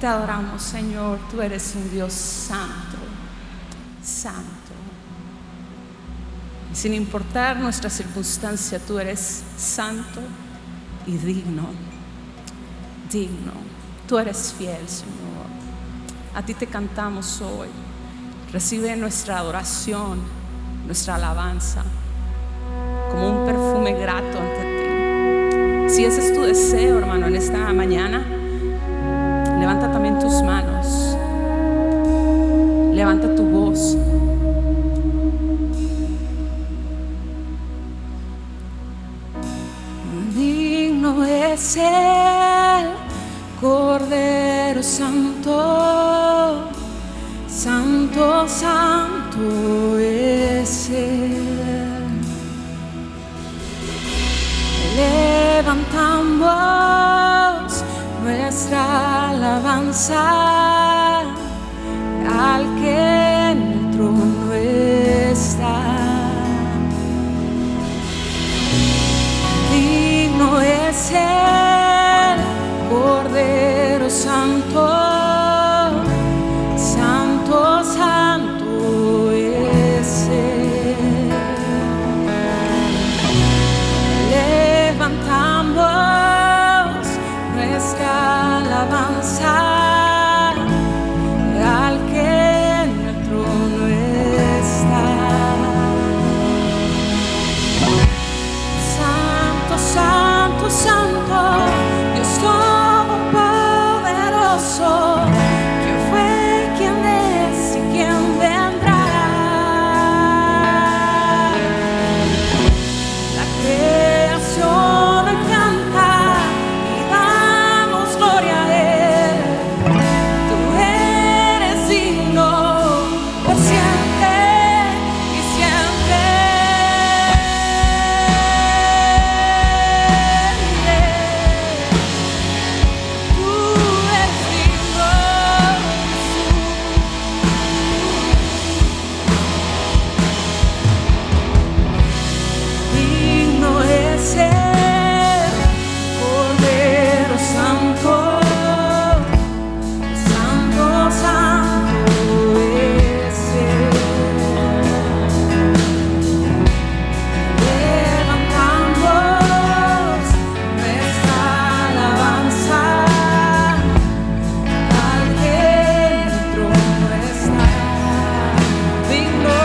Te adoramos, Señor. Tú eres un Dios santo, santo. Sin importar nuestra circunstancia, tú eres santo y digno, digno. Tú eres fiel, Señor. A ti te cantamos hoy. Recibe nuestra adoración, nuestra alabanza, como un perfume grato ante ti. Si ese es tu deseo, hermano, en esta mañana, levanta también tus manos, levanta tu voz. Digno es el Cordero Santo, santo, santo es Él. Levantamos nuestra alabanza al que en el trono está. Digno es el Cordero Santo, santo, santo es Él. Levantamos nuestra alabanza al que en el trono está. Santo, santo, santo, Dios todopoderoso, ¿quién fue, quién es y quién vendrá? La creación hoy canta y damos gloria a Él. Tú eres digno por siempre y siempre. Tú eres digno, Jesús. Digno es el Cordero Santo, santo, santo es Él. Levantamos nuestra alabanza al que en el trono está. Digno,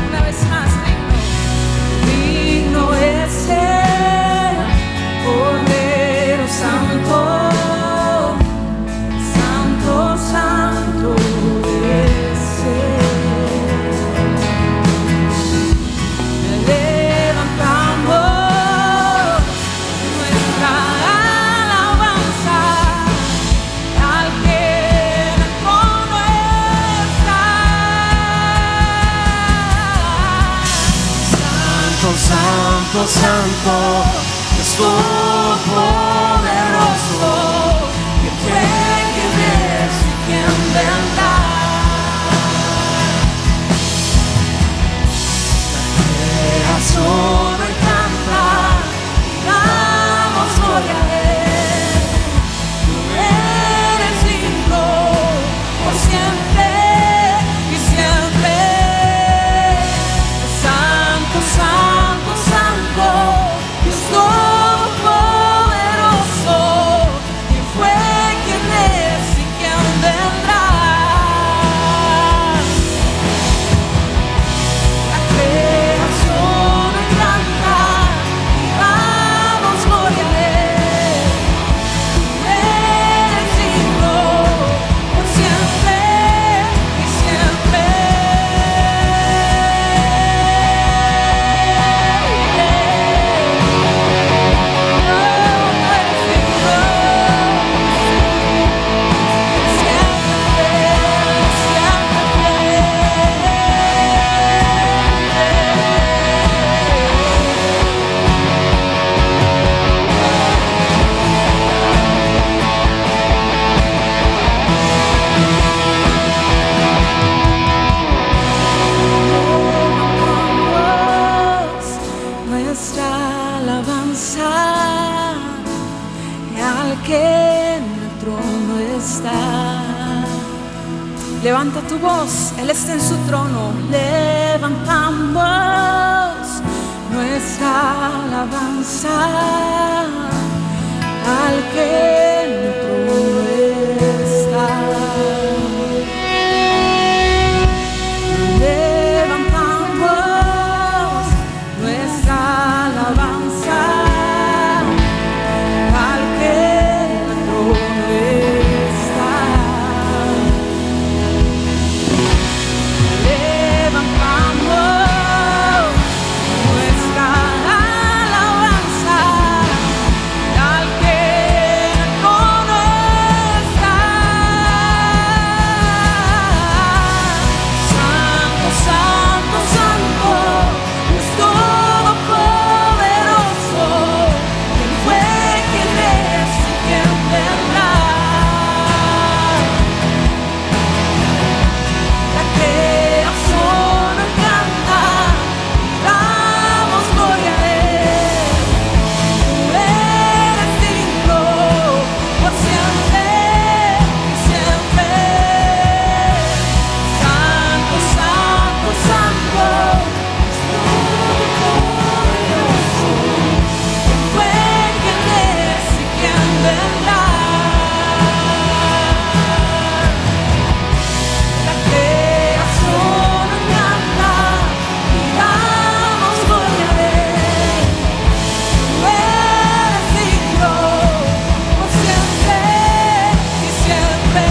una vez más, digno es el Cordero Santo, santo, santo es Él. Levantamos nuestra alabanza al que en el trono está. Santo, santo, santo, Dios todopoderoso, ¿quién fue, quién es y quién vendrá? La creación hoy canta y damos gloria a Él. Tú eres digno por siempre y siempre. Santo, santo, santo, Dios todopoderoso, ¿quién fue, quién es y quién vendrá? La creación hoy canta y damos gloria a Él. Tú eres digno por siempre y siempre. Nuestra alabanza al que en el trono está. Levanta tu voz, Él está en su trono. Levantamos nuestra alabanza al que en el trono está. Levantamos nuestra alabanza al que en el trono está. Levantamos nuestra alabanza al que en el trono está. Santo, santo, santo, Dios todopoderoso, ¿quién fue, quién es y quién vendrá? La creación canta, damos gloria a Él. Tú eres digno por siempre y siempre. Santo, santo, santo, Dios todopoderoso, ¿quién fue, quién es y quién vendrá? La creación canta y damos gloria a Él. Tú eres digno por siempre y siempre.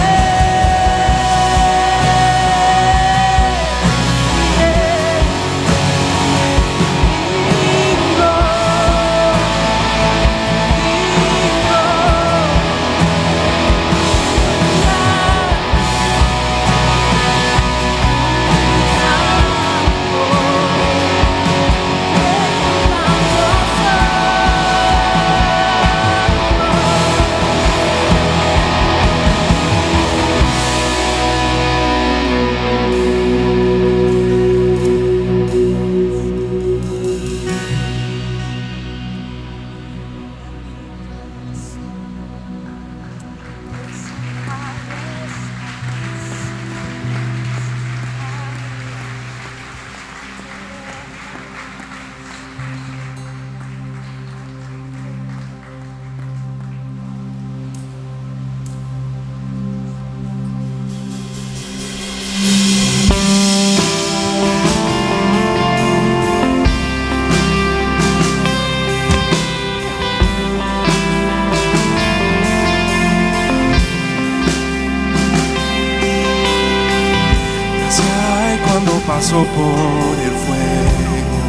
Ay, cuando paso por el fuego,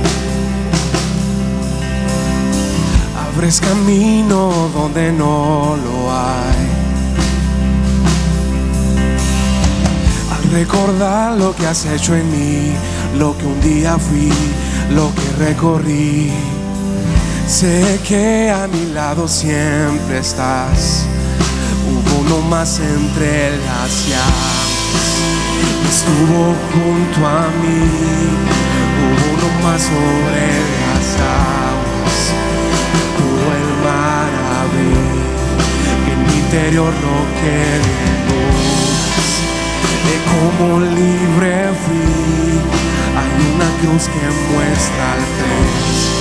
abres camino donde no lo hay. Al recordar lo que has hecho en mí, lo que un día fui, lo que recorrí, sé que a mi lado siempre estás. Hubo uno más entre las llamas, estuvo junto a mí. Hubo uno más sobre las aguas, pudo el mar abrir. En mi interior no quedé luz, de cómo libre fui. Hay una cruz que muestra el precio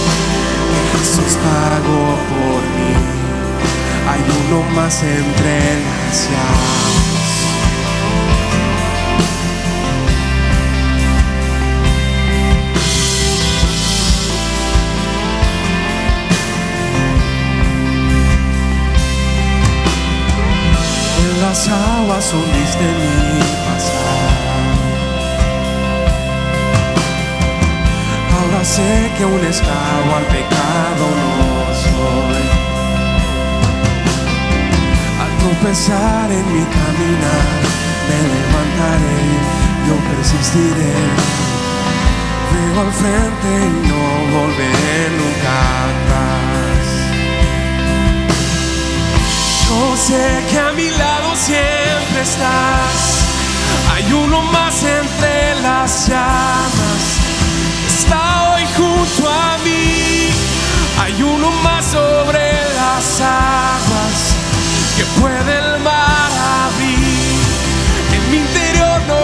que Jesús pagó por mí. Hay uno más entre las llamas. Las aguas hundiste mi pasado. Ahora sé que un esclavo al pecado no soy. Al tropezar en mi caminar, me levantaré, yo persistiré. Veo al frente y no volveré nunca atrás. Yo sé que a mi lado siempre estás. Hay uno más entre las llamas, está hoy junto a mí. Hay uno más sobre las aguas, que puede el mar abrir. En mi interior no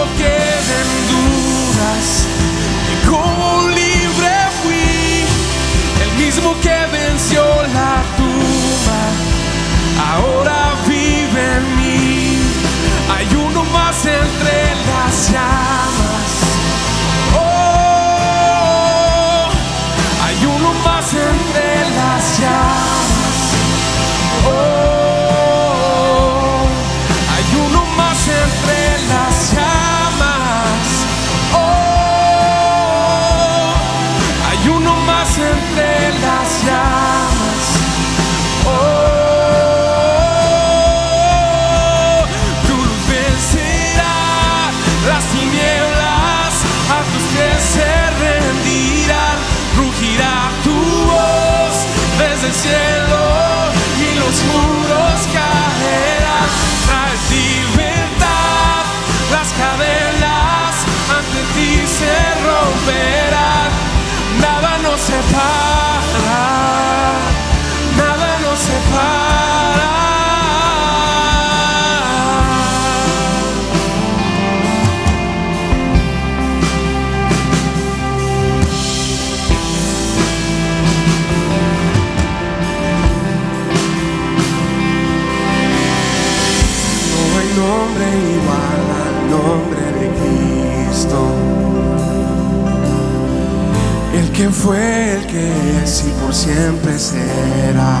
¿Quién fue el que es y por siempre será?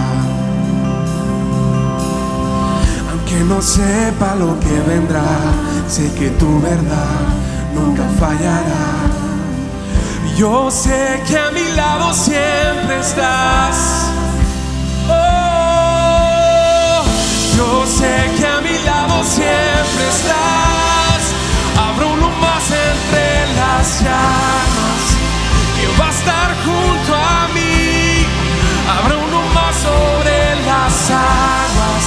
Aunque no sepa lo que vendrá, sé que tu verdad nunca fallará. Yo sé que a mi lado siempre estás. Oh, yo sé que a mi lado siempre estás. Habrá uno más entre las llamas que va a estar junto a mí. Habrá uno más sobre las aguas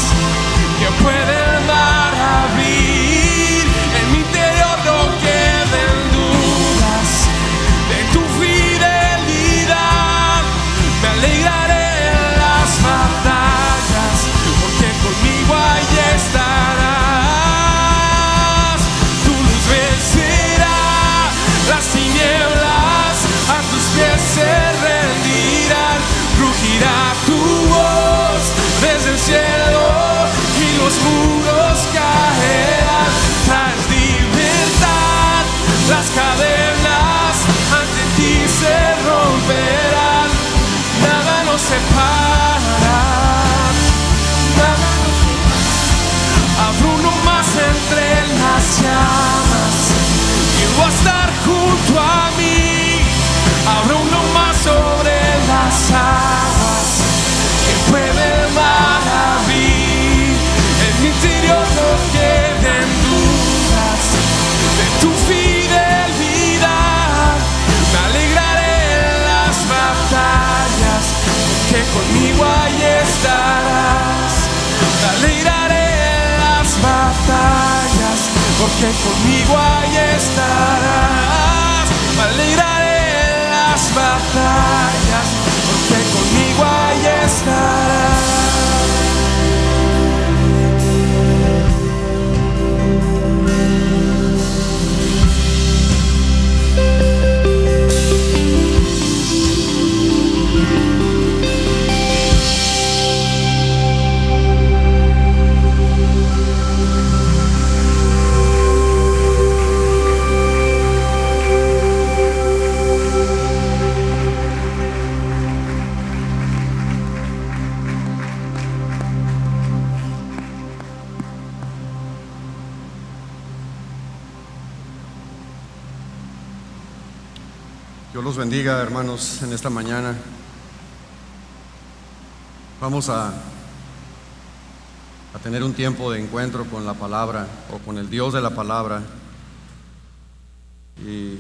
que puede el mar abrir. En mi interior no queden dudas de tu fidelidad. Me alegraré en las batallas, porque conmigo ahí estarás. Tu luz vencerá las tinieblas, a tus pies se rendirán. Rugirá tu voz desde el cielo y los muros caerán. Traes libertad, las cadenas ante ti se romperán. Nada nos separará, nada nos separará. Habrá uno más entre las llamas que va a estar junto a mí. Habrá uno más sobre las aguas que puede el mar abrir. En mi interior no queden dudas de tu fidelidad. Me alegraré en las batallas, porque conmigo ahí estarás. Me alegraré en las batallas, porque conmigo ahí estarás. Me alegraré en las batallas, porque conmigo ahí estarás. Dios los bendiga, hermanos, en esta mañana. Vamos a tener un tiempo de encuentro con la palabra, o con el Dios de la palabra. Y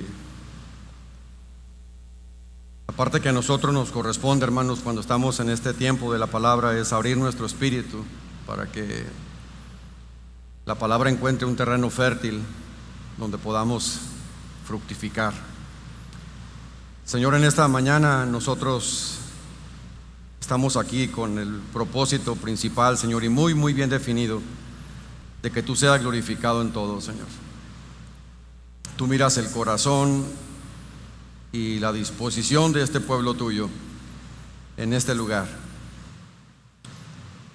la parte que a nosotros nos corresponde, hermanos, cuando estamos en este tiempo de la palabra, es abrir nuestro espíritu para que la palabra encuentre un terreno fértil donde podamos fructificar. Señor, en esta mañana nosotros estamos aquí con el propósito principal, Señor, y muy bien definido, de que tú seas glorificado en todo, Señor. Tú miras el corazón y la disposición de este pueblo tuyo en este lugar.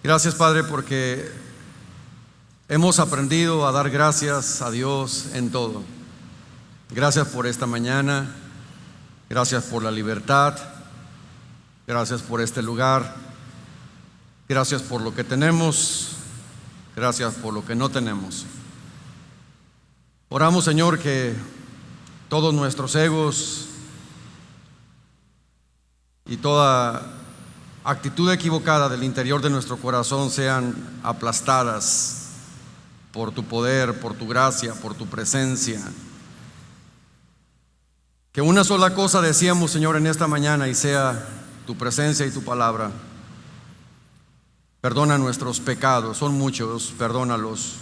Gracias, Padre, porque hemos aprendido a dar gracias a Dios en todo. Gracias por esta mañana. Gracias por la libertad, gracias por este lugar, gracias por lo que tenemos, gracias por lo que no tenemos. Oramos, Señor, que todos nuestros egos y toda actitud equivocada del interior de nuestro corazón sean aplastadas por tu poder, por tu gracia, por tu presencia. Que una sola cosa decíamos, Señor, en esta mañana, y sea tu presencia y tu palabra. Perdona nuestros pecados, son muchos, perdónalos.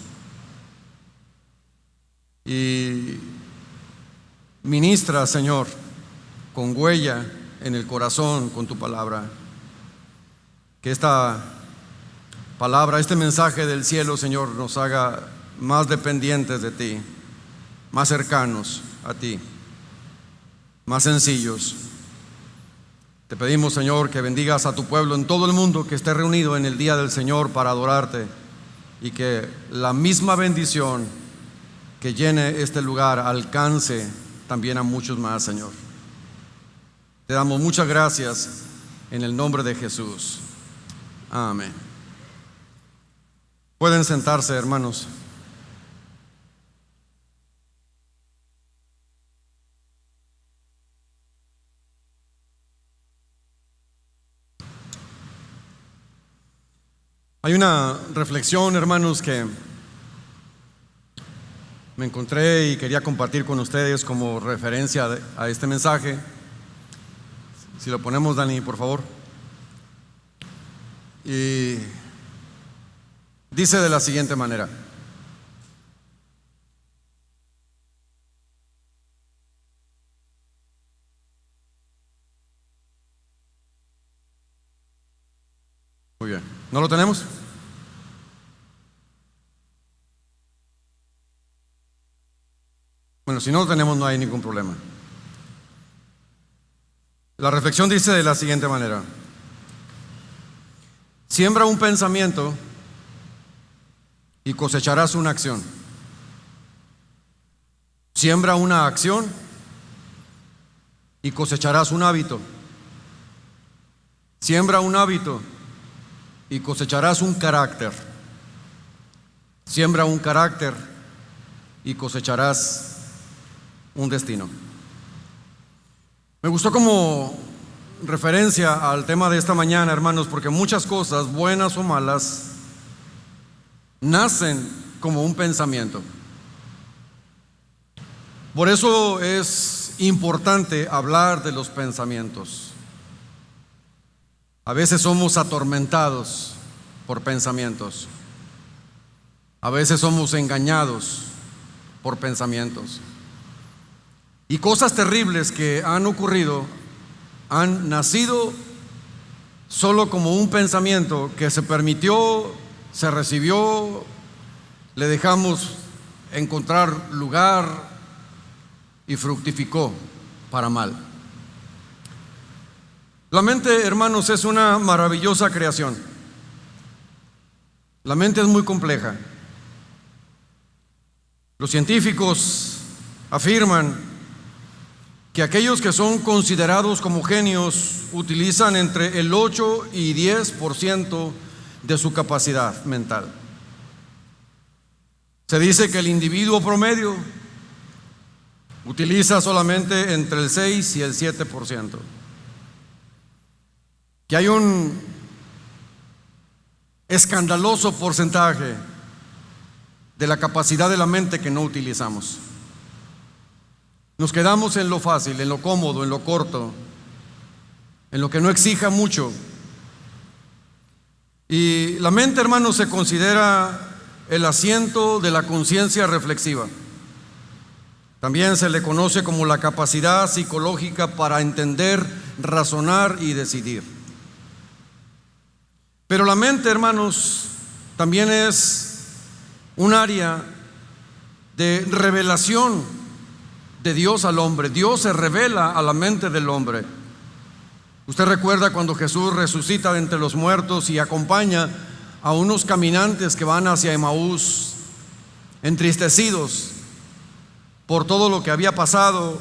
Y ministra, Señor, con huella en el corazón con tu palabra. Que esta palabra, este mensaje del cielo, Señor, nos haga más dependientes de ti, más cercanos a ti, más sencillos. Te pedimos, Señor, que bendigas a tu pueblo en todo el mundo que esté reunido en el día del Señor para adorarte, y que la misma bendición que llene este lugar alcance también a muchos más, Señor. Te damos muchas gracias en el nombre de Jesús. Amén. Pueden sentarse, hermanos. Hay una reflexión, hermanos, que me encontré y quería compartir con ustedes como referencia a este mensaje. Si lo ponemos, Dani, por favor. Y dice de la siguiente manera: muy bien, ¿no lo tenemos? Bueno, si no lo tenemos, no hay ningún problema. La reflexión dice de la siguiente manera: siembra un pensamiento y cosecharás una acción. Siembra una acción y cosecharás un hábito. Siembra un hábito y cosecharás un carácter. Siembra un carácter y cosecharás un destino. Me gustó como referencia al tema de esta mañana, hermanos, porque muchas cosas, buenas o malas, nacen como un pensamiento. Por eso es importante hablar de los pensamientos. A veces somos atormentados por pensamientos. A veces somos engañados por pensamientos. Y cosas terribles que han ocurrido han nacido solo como un pensamiento que se permitió, se recibió, le dejamos encontrar lugar y fructificó para mal. La mente, hermanos, es una maravillosa creación. La mente es muy compleja. Los científicos afirman que aquellos que son considerados como genios utilizan entre el 8 y 10% de su capacidad mental. Se dice que el individuo promedio utiliza solamente entre el 6 y el 7%. Que hay un escandaloso porcentaje de la capacidad de la mente que no utilizamos. Nos quedamos en lo fácil, en lo cómodo, en lo corto, en lo que no exija mucho. Y la mente, hermanos, se considera el asiento de la conciencia reflexiva. También se le conoce como la capacidad psicológica para entender, razonar y decidir. Pero la mente, hermanos, también es un área de revelación de Dios al hombre. Dios se revela a la mente del hombre. Usted recuerda cuando Jesús resucita de entre los muertos y acompaña a unos caminantes que van hacia Emaús, entristecidos por todo lo que había pasado,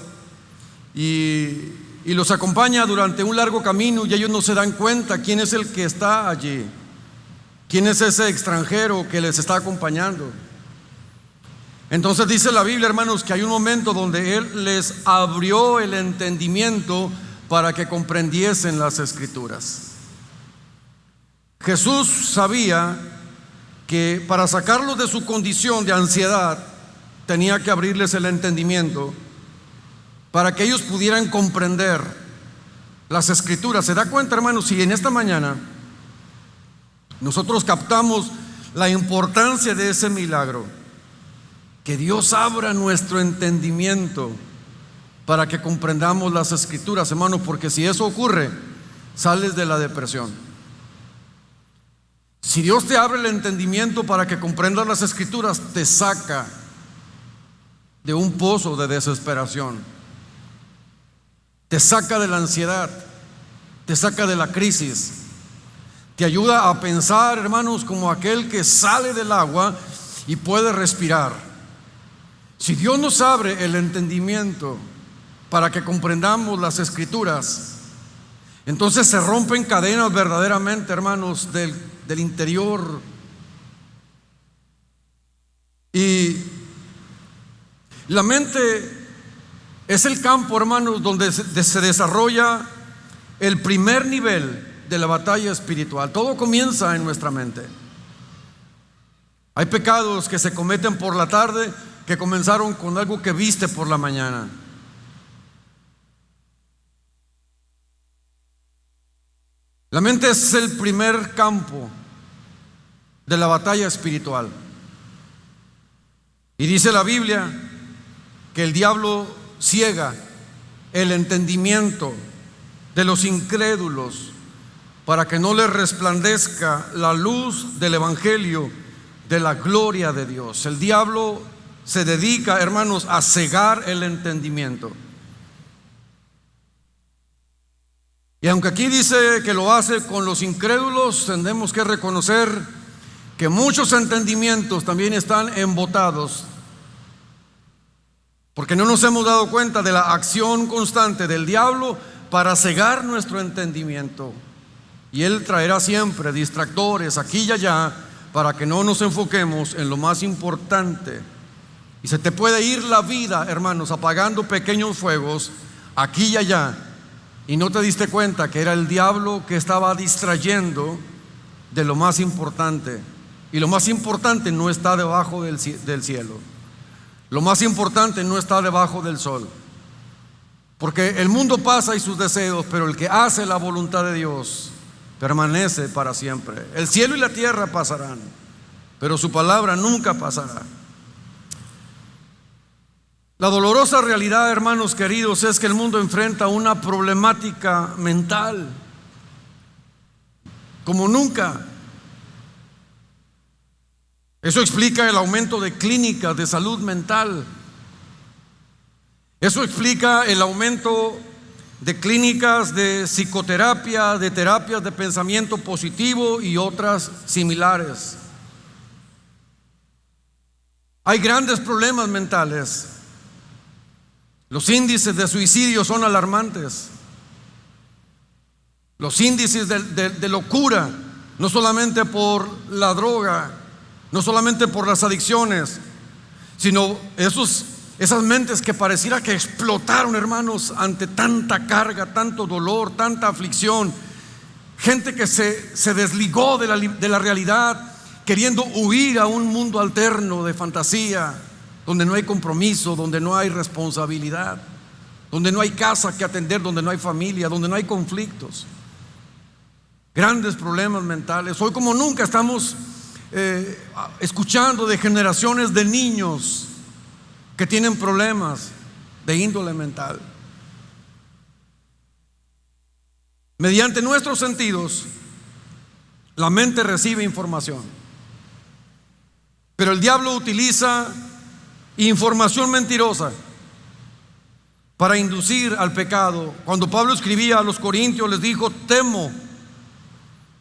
y los acompaña durante un largo camino, y ellos no se dan cuenta quién es el que está allí, quién es ese extranjero que les está acompañando. Entonces dice la Biblia, hermanos, que hay un momento donde Él les abrió el entendimiento para que comprendiesen las Escrituras. Jesús sabía que para sacarlos de su condición de ansiedad tenía que abrirles el entendimiento para que ellos pudieran comprender las Escrituras. ¿Se da cuenta, hermanos? Si en esta mañana nosotros captamos la importancia de ese milagro, que Dios abra nuestro entendimiento para que comprendamos las Escrituras, hermanos, porque si eso ocurre, sales de la depresión. Si Dios te abre el entendimiento para que comprendas las Escrituras, te saca de un pozo de desesperación, te saca de la ansiedad, te saca de la crisis, te ayuda a pensar, hermanos, como aquel que sale del agua y puede respirar. Si Dios nos abre el entendimiento para que comprendamos las Escrituras, Entonces se rompen cadenas verdaderamente, hermanos, del interior. Y la mente es el campo, hermanos, donde se desarrolla el primer nivel de la batalla espiritual. Todo comienza en nuestra mente. Hay pecados que se cometen por la tarde que comenzaron con algo que viste por la mañana. La mente es el primer campo de la batalla espiritual. Y dice la Biblia que el diablo ciega el entendimiento de los incrédulos para que no les resplandezca la luz del evangelio de la gloria de Dios. El diablo se dedica, hermanos, a cegar el entendimiento. Y aunque aquí dice que lo hace con los incrédulos, tenemos que reconocer que muchos entendimientos también están embotados, porque no nos hemos dado cuenta de la acción constante del diablo para cegar nuestro entendimiento. Y él traerá siempre distractores aquí y allá para que no nos enfoquemos en lo más importante. Y se te puede ir la vida, hermanos, apagando pequeños fuegos aquí y allá, y no te diste cuenta que era el diablo que estaba distrayendo de lo más importante. Y lo más importante no está debajo del cielo. Lo más importante no está debajo del sol. Porque el mundo pasa y sus deseos, pero el que hace la voluntad de Dios permanece para siempre. El cielo y la tierra pasarán, pero su palabra nunca pasará. La dolorosa realidad, hermanos queridos, es que el mundo enfrenta una problemática mental como nunca. Eso explica el aumento de clínicas de salud mental. Eso explica el aumento de clínicas de psicoterapia, de terapias de pensamiento positivo y otras similares. Hay grandes problemas mentales. Los índices de suicidio son alarmantes. Los índices de locura, no solamente por la droga, no solamente por las adicciones, sino esas mentes que pareciera que explotaron, hermanos, ante tanta carga, tanto dolor, tanta aflicción. Gente que se desligó de la realidad, queriendo huir a un mundo alterno de fantasía, donde no hay compromiso, donde no hay responsabilidad, donde no hay casa que atender, donde no hay familia, donde no hay conflictos. Grandes problemas mentales. Hoy como nunca estamos escuchando de generaciones de niños que tienen problemas de índole mental. Mediante nuestros sentidos, la mente recibe información, pero el diablo utiliza información mentirosa para inducir al pecado. Cuando Pablo escribía a los corintios, les dijo: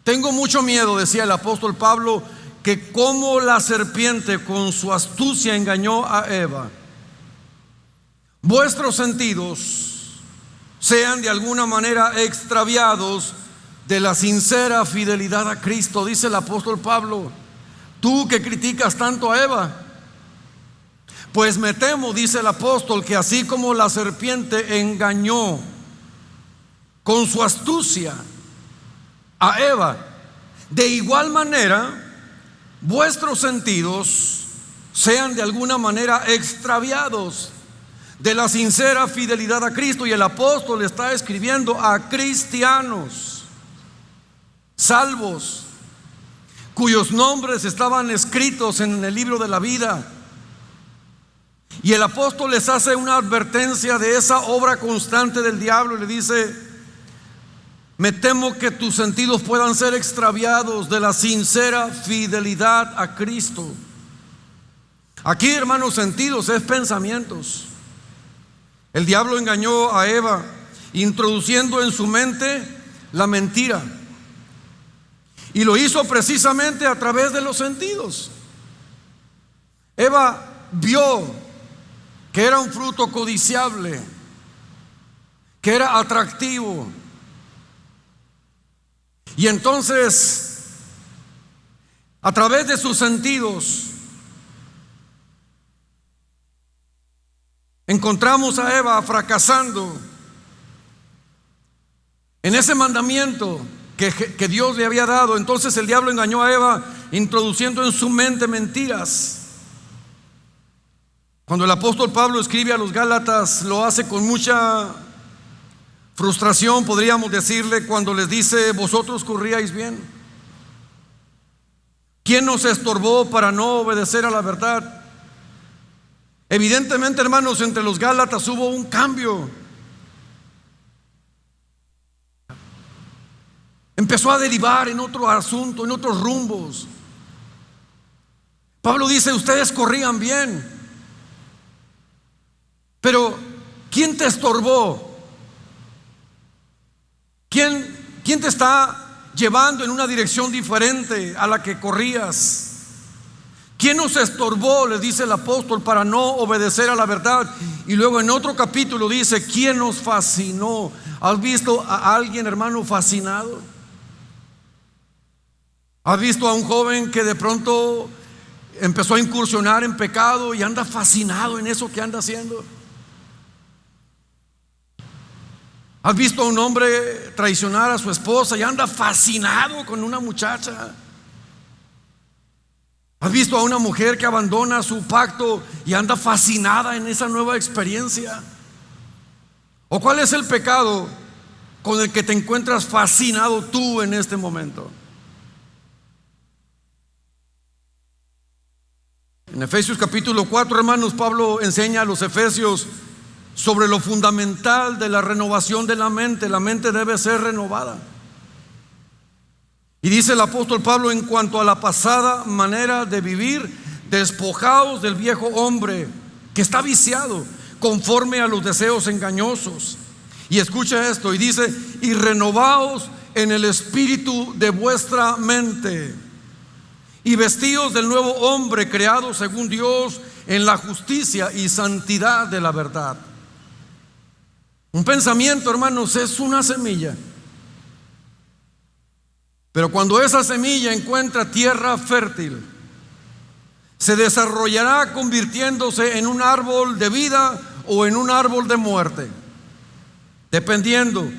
tengo mucho miedo, decía el apóstol Pablo, que como la serpiente con su astucia engañó a Eva, vuestros sentidos sean de alguna manera extraviados de la sincera fidelidad a Cristo. Dice el apóstol Pablo: tú que criticas tanto a Eva, pues me temo, dice el apóstol, que así como la serpiente engañó con su astucia a Eva, de igual manera vuestros sentidos sean de alguna manera extraviados de la sincera fidelidad a Cristo. Y el apóstol está escribiendo a cristianos salvos, cuyos nombres estaban escritos en el libro de la vida. Y el apóstol les hace una advertencia de esa obra constante del diablo y le dice: me temo que tus sentidos puedan ser extraviados de la sincera fidelidad a Cristo. Aquí, hermanos, sentidos es pensamientos. El diablo engañó a Eva introduciendo en su mente la mentira, y lo hizo precisamente a través de los sentidos. Eva vio que era un fruto codiciable, que era atractivo, Y entonces, a través de sus sentidos, encontramos a Eva fracasando en ese mandamiento que Dios le había dado. Entonces el diablo engañó a Eva, introduciendo en su mente mentiras. Cuando el apóstol Pablo escribe a los Gálatas, lo hace con mucha frustración, podríamos decirle, cuando les dice: vosotros corríais bien. ¿Quién nos estorbó para no obedecer a la verdad? Evidentemente, hermanos, entre los Gálatas hubo un cambio. Empezó a derivar en otro asunto, en otros rumbos. Pablo dice: ustedes corrían bien, pero ¿quién te estorbó? ¿Quién te está llevando en una dirección diferente a la que corrías? ¿Quién nos estorbó?, les dice el apóstol, para no obedecer a la verdad. Y luego en otro capítulo dice: ¿quién nos fascinó? ¿Has visto a alguien, hermano, fascinado? ¿Has visto a un joven que de pronto empezó a incursionar en pecado y anda fascinado en eso que anda haciendo? ¿Has visto a un hombre traicionar a su esposa y anda fascinado con una muchacha? ¿Has visto a una mujer que abandona su pacto y anda fascinada en esa nueva experiencia? ¿O cuál es el pecado con el que te encuentras fascinado tú en este momento? En Efesios capítulo 4, hermanos, Pablo enseña a los efesios sobre lo fundamental de la renovación de la mente. La mente debe ser renovada. Y dice el apóstol Pablo: en cuanto a la pasada manera de vivir, despojaos del viejo hombre que está viciado conforme a los deseos engañosos. Y escucha esto, y dice: y renovaos en el espíritu de vuestra mente, y vestíos del nuevo hombre creado según Dios en la justicia y santidad de la verdad. Un pensamiento, hermanos, es una semilla. Pero cuando esa semilla encuentra tierra fértil, se desarrollará convirtiéndose en un árbol de vida o en un árbol de muerte, dependiendo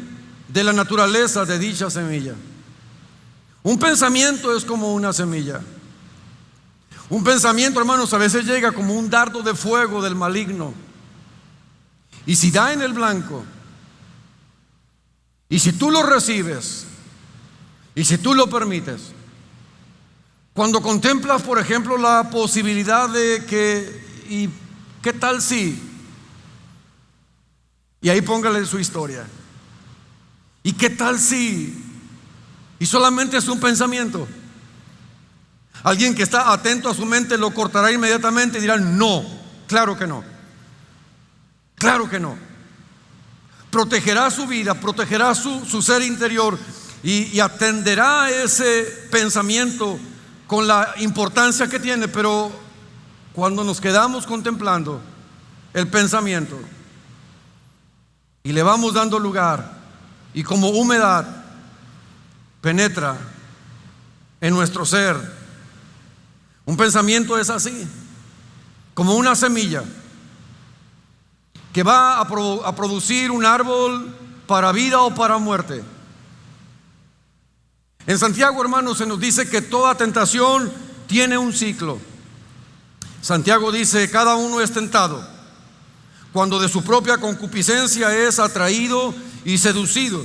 de la naturaleza de dicha semilla. Un pensamiento es como una semilla. Un pensamiento, hermanos, a veces llega como un dardo de fuego del maligno. Y si da en el blanco, y si tú lo recibes, y si tú lo permites, cuando contemplas, por ejemplo, la posibilidad de que, ¿y qué tal si? Y ahí póngale su historia. ¿Y qué tal si? Y solamente es un pensamiento. Alguien que está atento a su mente lo cortará inmediatamente y dirá: no, claro que no. Claro que no. Protegerá su vida, protegerá su ser interior y atenderá a ese pensamiento con la importancia que tiene. Pero cuando nos quedamos contemplando el pensamiento y le vamos dando lugar, y como humedad penetra en nuestro ser, un pensamiento es así, como una semilla que va a producir un árbol para vida o para muerte. En Santiago, hermanos, se nos dice que toda tentación tiene un ciclo. Santiago dice: cada uno es tentado cuando de su propia concupiscencia es atraído y seducido.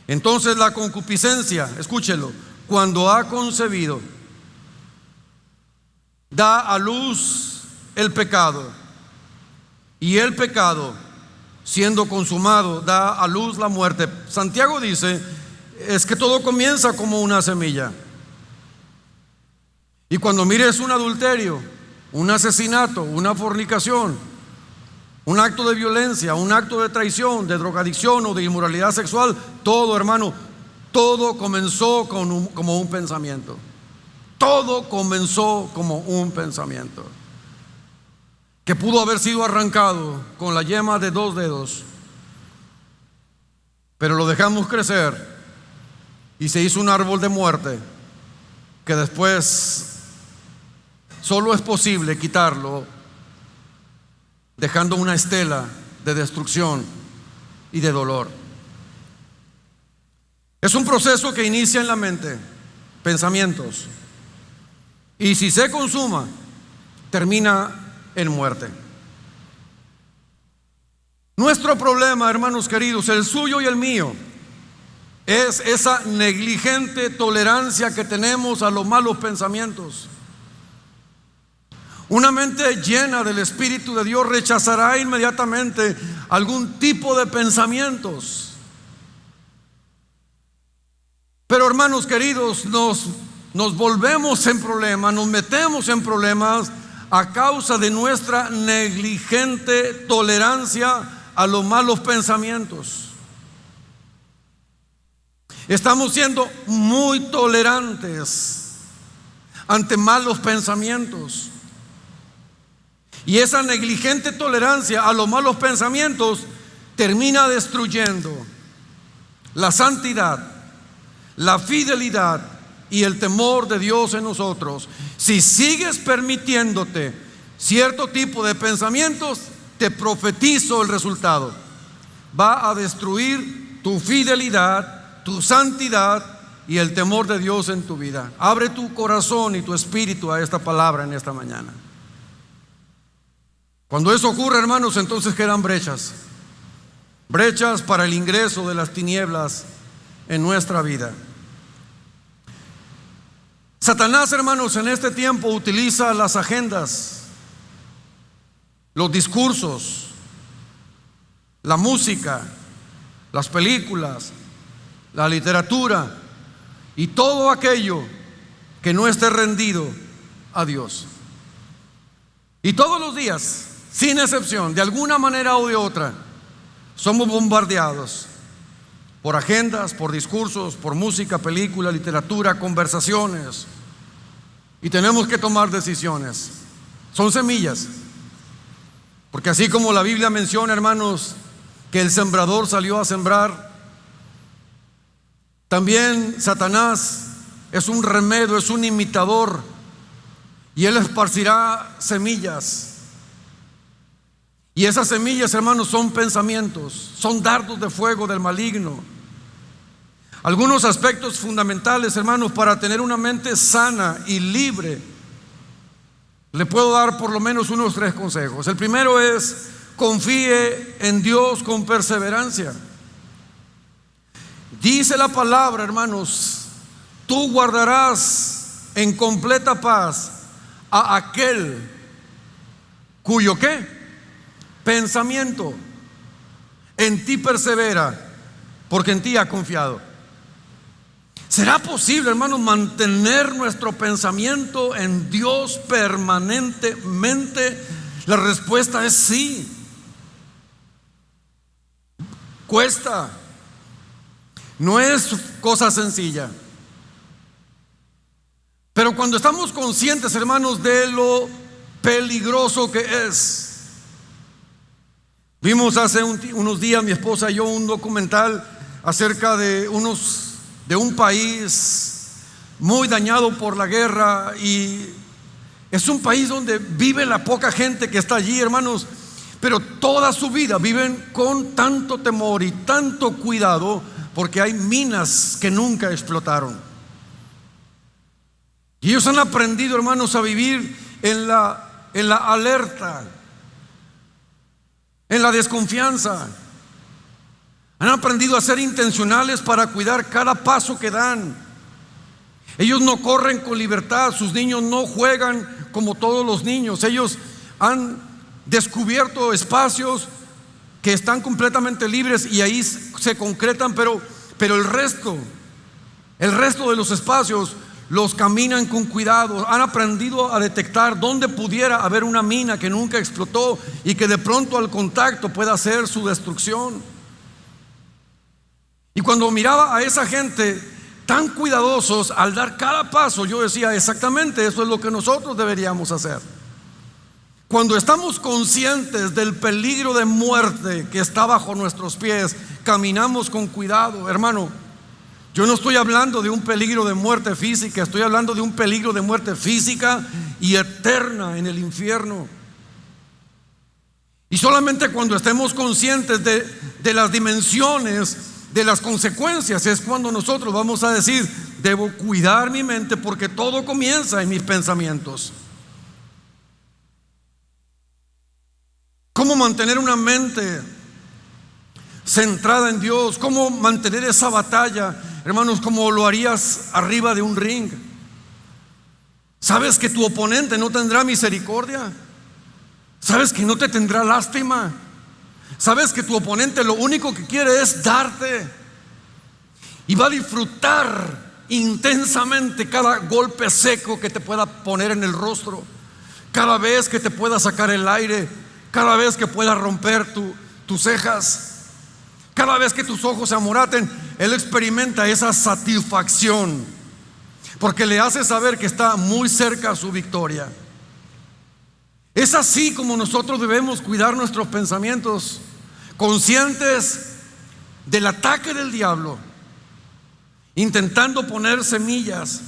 Entonces la concupiscencia, escúchelo, cuando ha concebido, da a luz el pecado. Y el pecado, siendo consumado, da a luz la muerte. Santiago dice: es que todo comienza como una semilla. Y cuando mires un adulterio, un asesinato, una fornicación, un acto de violencia, un acto de traición, de drogadicción o de inmoralidad sexual, todo, hermano, todo comenzó como un pensamiento. Todo comenzó como un pensamiento que pudo haber sido arrancado con la yema de 2 dedos, pero lo dejamos crecer y se hizo un árbol de muerte que después solo es posible quitarlo dejando una estela de destrucción y de dolor. Es un proceso que inicia en la mente, pensamientos, y si se consuma, termina en muerte. Nuestro problema, hermanos queridos, el suyo y el mío, es esa negligente tolerancia que tenemos a los malos pensamientos. Una mente llena del Espíritu de Dios rechazará inmediatamente algún tipo de pensamientos. Pero, hermanos queridos, nos volvemos en problemas, nos metemos en problemas a causa de nuestra negligente tolerancia a los malos pensamientos. Estamos siendo muy tolerantes ante malos pensamientos. Y esa negligente tolerancia a los malos pensamientos termina destruyendo la santidad, la fidelidad y el temor de Dios en nosotros. Si sigues permitiéndote cierto tipo de pensamientos, te profetizo el resultado. Va a destruir tu fidelidad, tu santidad y el temor de Dios en tu vida. Abre tu corazón y tu espíritu a esta palabra en esta mañana. Cuando eso ocurre, hermanos, entonces quedan brechas para el ingreso de las tinieblas en nuestra vida. Satanás, hermanos, en este tiempo utiliza las agendas, los discursos, la música, las películas, la literatura y todo aquello que no esté rendido a Dios. Y todos los días, sin excepción, de alguna manera o de otra, somos bombardeados por agendas, por discursos, por música, película, literatura, conversaciones, y tenemos que tomar decisiones. Son semillas, porque así como la Biblia menciona, hermanos, que el sembrador salió a sembrar, también Satanás es un remedio, es un imitador, y él esparcirá semillas. Y esas semillas, hermanos, son pensamientos, son dardos de fuego del maligno. Algunos aspectos fundamentales, hermanos, para tener una mente sana y libre. Le puedo dar por lo menos unos 3 consejos. El primero es: confíe en Dios con perseverancia. Dice la palabra, hermanos, tú guardarás en completa paz a aquel cuyo ¿qué? Pensamiento en ti persevera, porque en ti ha confiado. ¿Será posible, hermanos, mantener nuestro pensamiento en Dios permanentemente? La respuesta es sí. Cuesta. No es cosa sencilla. Pero cuando estamos conscientes, hermanos, de lo peligroso que es. Vimos hace unos días, mi esposa y yo, un documental acerca de un país muy dañado por la guerra, y es un país donde vive la poca gente que está allí, hermanos, pero toda su vida viven con tanto temor y tanto cuidado porque hay minas que nunca explotaron. Y ellos han aprendido, hermanos, a vivir en la alerta, en la desconfianza. Han aprendido a ser intencionales para cuidar cada paso que dan. Ellos no corren con libertad, sus niños no juegan como todos los niños. Ellos han descubierto espacios que están completamente libres y ahí se concretan, pero el resto de los espacios los caminan con cuidado. Han aprendido a detectar dónde pudiera haber una mina que nunca explotó y que de pronto al contacto pueda hacer su destrucción. Y cuando miraba a esa gente tan cuidadosos al dar cada paso, yo decía: exactamente eso es lo que nosotros deberíamos hacer. Cuando estamos conscientes del peligro de muerte que está bajo nuestros pies, caminamos con cuidado. Hermano, Yo no estoy hablando de un peligro de muerte física, estoy hablando de un peligro de muerte física y eterna en el infierno. Y solamente cuando estemos conscientes de las dimensiones, de las consecuencias, es cuando nosotros vamos a decir: debo cuidar mi mente, porque todo comienza en mis pensamientos. ¿Cómo mantener una mente centrada en Dios? ¿Cómo mantener esa batalla, hermanos, como lo harías arriba de un ring? ¿Sabes que tu oponente no tendrá misericordia? ¿Sabes que no te tendrá lástima? ¿Sabes que tu oponente lo único que quiere es darte? Y va a disfrutar intensamente cada golpe seco que te pueda poner en el rostro, cada vez que te pueda sacar el aire, cada vez que pueda romper tus cejas, cada vez que tus ojos se amoraten. Él experimenta esa satisfacción, porque le hace saber que está muy cerca a su victoria. Es así como nosotros debemos cuidar nuestros pensamientos, conscientes del ataque del diablo, intentando poner semillas.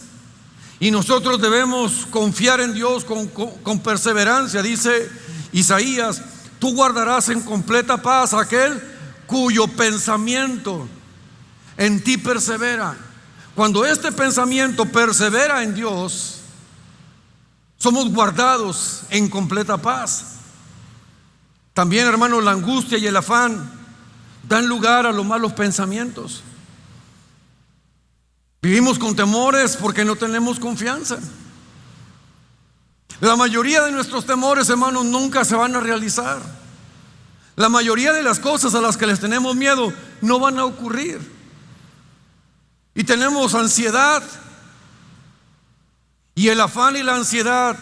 Y nosotros debemos confiar en Dios con perseverancia. Dice Isaías: tú guardarás en completa paz a aquel cuyo pensamiento en ti persevera. Cuando este pensamiento persevera en Dios, somos guardados en completa paz. También, hermanos, la angustia y el afán dan lugar a los malos pensamientos. Vivimos con temores porque no tenemos confianza. La mayoría de nuestros temores, hermanos, nunca se van a realizar. La mayoría de las cosas a las que les tenemos miedo no van a ocurrir. Y tenemos ansiedad. Y el afán y la ansiedad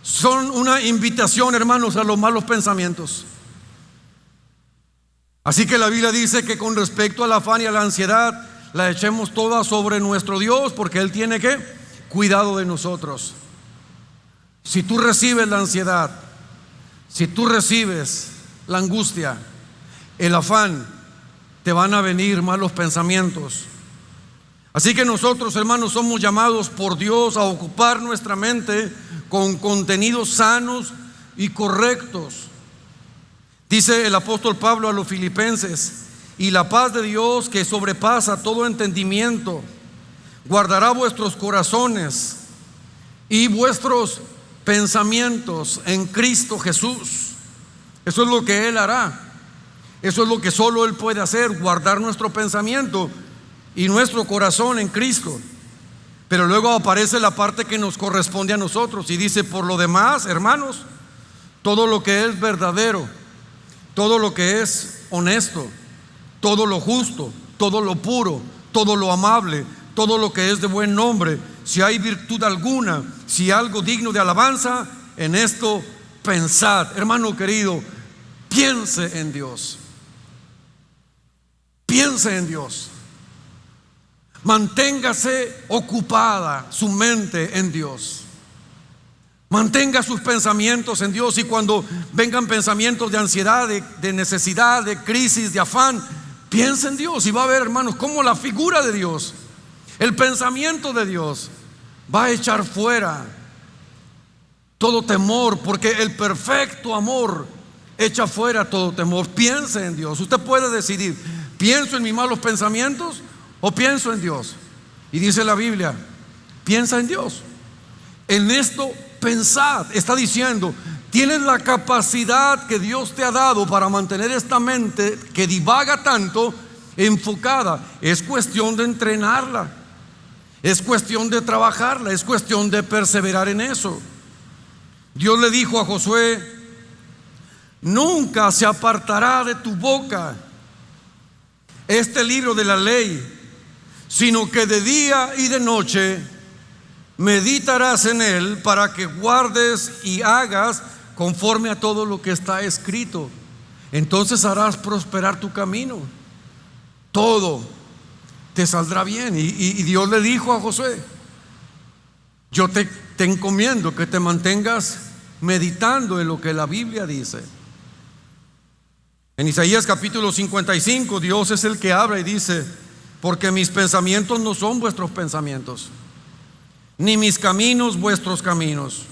son una invitación, hermanos, a los malos pensamientos. Así que la Biblia dice que con respecto al afán y a la ansiedad, la echemos toda sobre nuestro Dios, porque Él tiene que cuidado de nosotros. Si tú recibes la ansiedad, si tú recibes la angustia, el afán, te van a venir malos pensamientos. Así que nosotros, hermanos, somos llamados por Dios a ocupar nuestra mente con contenidos sanos y correctos. Dice el apóstol Pablo a los filipenses: y la paz de Dios, que sobrepasa todo entendimiento, guardará vuestros corazones y vuestros pensamientos en Cristo Jesús. Eso es lo que Él hará. Eso es lo que solo Él puede hacer: guardar nuestro pensamiento y nuestro corazón en Cristo. Pero luego aparece la parte que nos corresponde a nosotros y dice: por lo demás, hermanos, todo lo que es verdadero, todo lo que es honesto, todo lo justo, todo lo puro, todo lo amable, todo lo que es de buen nombre, si hay virtud alguna, si algo digno de alabanza, en esto pensad. Hermano querido, piense en Dios. Piense en Dios. Manténgase ocupada su mente en Dios. Mantenga sus pensamientos en Dios. Y cuando vengan pensamientos de ansiedad, de necesidad, de crisis, de afán, piense en Dios. Y va a ver, hermanos, cómo la figura de Dios, el pensamiento de Dios, va a echar fuera todo temor, porque el perfecto amor echa fuera todo temor. Piense en Dios. Usted puede decidir: ¿pienso en mis malos pensamientos o pienso en Dios? Y dice la Biblia: piensa en Dios. En esto pensad. Está diciendo: tienes la capacidad que Dios te ha dado para mantener esta mente que divaga tanto enfocada. Es cuestión de entrenarla, es cuestión de trabajarla, es cuestión de perseverar en eso. Dios le dijo a Josué: nunca se apartará de tu boca este libro de la ley, sino que de día y de noche meditarás en él, para que guardes y hagas conforme a todo lo que está escrito. Entonces harás prosperar tu camino, todo te saldrá bien. Y Dios le dijo a Josué: yo te encomiendo que te mantengas meditando en lo que la Biblia dice. En Isaías capítulo 55, Dios es el que habla y dice: porque mis pensamientos no son vuestros pensamientos, ni mis caminos vuestros caminos.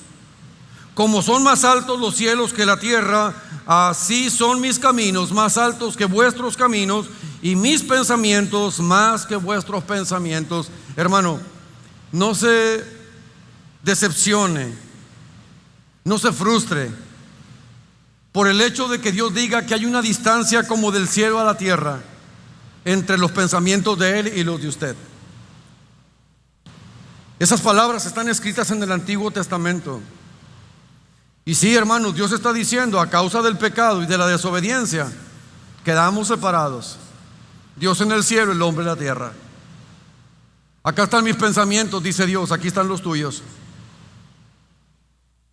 Como son más altos los cielos que la tierra, así son mis caminos más altos que vuestros caminos, y mis pensamientos más que vuestros pensamientos. Hermano, no se decepcione, no se frustre por el hecho de que Dios diga que hay una distancia como del cielo a la tierra entre los pensamientos de Él y los de usted. Esas palabras están escritas en el Antiguo Testamento. Y sí, hermanos, Dios está diciendo, a causa del pecado y de la desobediencia, quedamos separados. Dios en el cielo, el hombre en la tierra. Acá están mis pensamientos, dice Dios, aquí están los tuyos.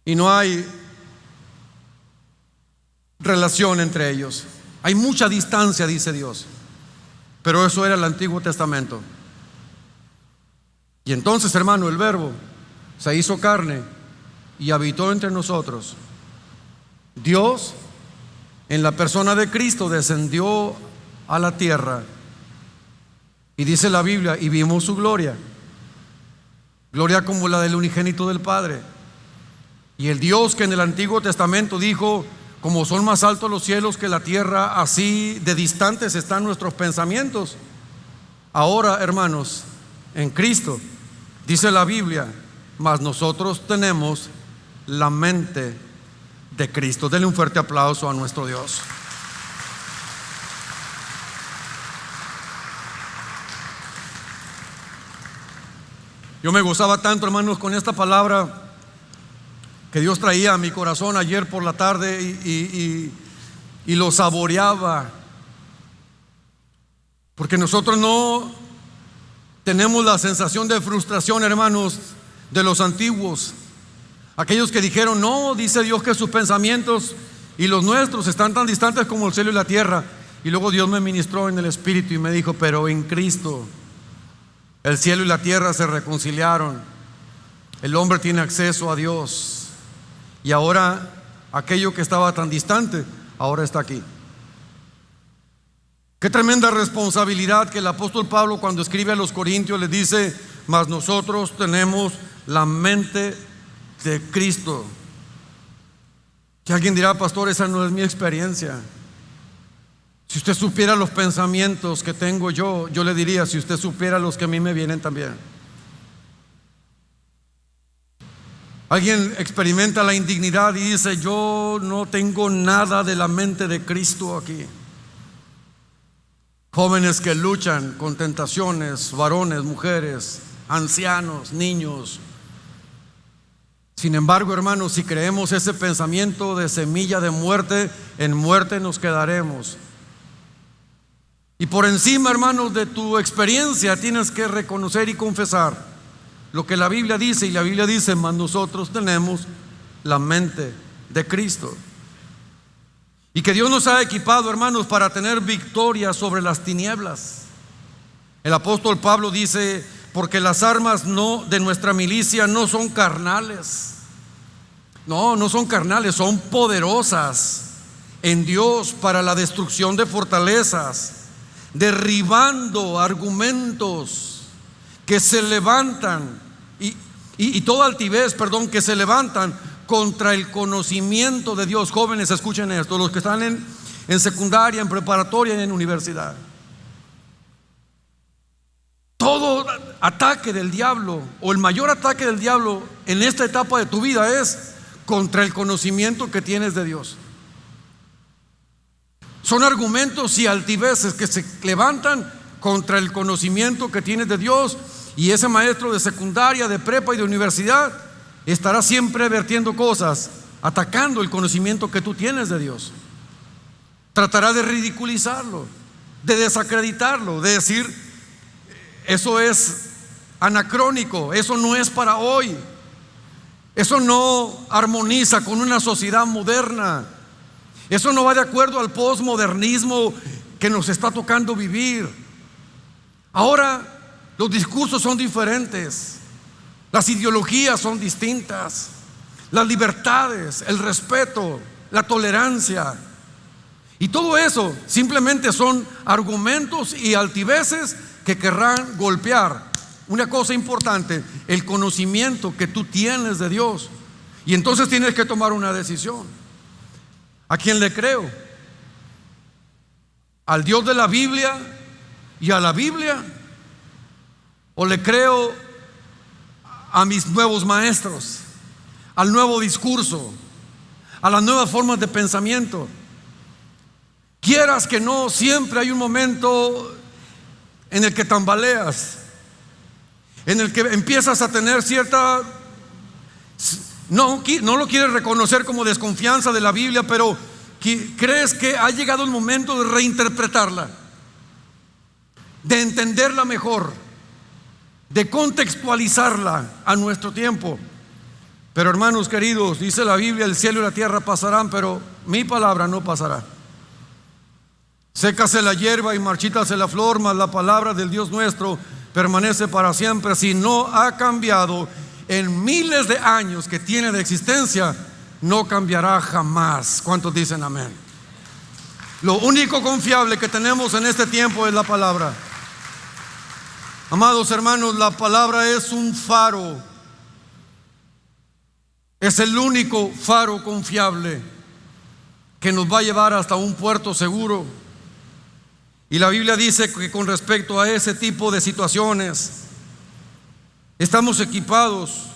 Y no hay relación entre ellos. Hay mucha distancia, dice Dios. Pero eso era el Antiguo Testamento. Y entonces, hermano, el Verbo se hizo carne y habitó entre nosotros. Dios, en la persona de Cristo, descendió a la tierra. Y dice la Biblia, y vimos su gloria. Gloria como la del unigénito del Padre. Y el Dios que en el Antiguo Testamento dijo, como son más altos los cielos que la tierra, así de distantes están nuestros pensamientos. Ahora, hermanos, en Cristo, dice la Biblia, mas nosotros tenemos la mente de Cristo. Denle un fuerte aplauso a nuestro Dios. Yo me gozaba tanto, hermanos, con esta palabra que Dios traía a mi corazón ayer por la tarde y lo saboreaba, porque nosotros no tenemos la sensación de frustración, hermanos, de los antiguos, aquellos que dijeron, no, dice Dios que sus pensamientos y los nuestros están tan distantes como el cielo y la tierra. Y luego Dios me ministró en el Espíritu y me dijo, pero en Cristo el cielo y la tierra se reconciliaron, el hombre tiene acceso a Dios. Y ahora aquello que estaba tan distante, ahora está aquí. Qué tremenda responsabilidad que el apóstol Pablo, cuando escribe a los Corintios, les dice, mas nosotros tenemos la mente de Cristo. Que alguien dirá, pastor, esa no es mi experiencia. Si usted supiera los pensamientos que tengo yo le diría, si usted supiera los que a mí me vienen también. Alguien experimenta la indignidad y dice, yo no tengo nada de la mente de Cristo aquí. Jóvenes que luchan con tentaciones, varones, mujeres, ancianos, niños. Sin embargo, hermanos, si creemos ese pensamiento de semilla de muerte, en muerte nos quedaremos. Y por encima, hermanos, de tu experiencia tienes que reconocer y confesar lo que la Biblia dice. Y la Biblia dice, mas nosotros tenemos la mente de Cristo. Y que Dios nos ha equipado, hermanos, para tener victoria sobre las tinieblas. El apóstol Pablo dice, porque las armas de nuestra milicia no son carnales. No son carnales, son poderosas en Dios para la destrucción de fortalezas, derribando argumentos que se levantan y toda altivez, que se levantan contra el conocimiento de Dios. Jóvenes, escuchen esto, los que están en secundaria, en preparatoria y en universidad. Todo ataque del diablo, o el mayor ataque del diablo en esta etapa de tu vida, es contra el conocimiento que tienes de Dios. Son argumentos y altiveces que se levantan contra el conocimiento que tienes de Dios. Y ese maestro de secundaria, de prepa y de universidad estará siempre vertiendo cosas, atacando el conocimiento que tú tienes de Dios. Tratará de ridiculizarlo, de desacreditarlo, de decir, eso es anacrónico, eso no es para hoy, eso no armoniza con una sociedad moderna, eso no va de acuerdo al posmodernismo que nos está tocando vivir. Ahora los discursos son diferentes, las ideologías son distintas, las libertades, el respeto, la tolerancia, y todo eso simplemente son argumentos y altiveces que querrán golpear una cosa importante, el conocimiento que tú tienes de Dios. Y entonces tienes que tomar una decisión. ¿A quién le creo? ¿Al Dios de la Biblia y a la Biblia? ¿O le creo a mis nuevos maestros, al nuevo discurso, a las nuevas formas de pensamiento? Quieras que no, siempre hay un momento en el que tambaleas, en el que empiezas a tener cierta, no lo quieres reconocer como desconfianza de la Biblia, pero crees que ha llegado el momento de reinterpretarla, de entenderla mejor, de contextualizarla a nuestro tiempo. Pero hermanos queridos, dice la Biblia, el cielo y la tierra pasarán, pero mi palabra no pasará. Sécase la hierba y marchítase la flor, mas la palabra del Dios nuestro permanece para siempre. Si no ha cambiado en miles de años que tiene de existencia, no cambiará jamás. ¿Cuántos dicen amén? Lo único confiable que tenemos en este tiempo es la palabra. Amados hermanos, la palabra es un faro. Es el único faro confiable que nos va a llevar hasta un puerto seguro. Y la Biblia dice que con respecto a ese tipo de situaciones, estamos equipados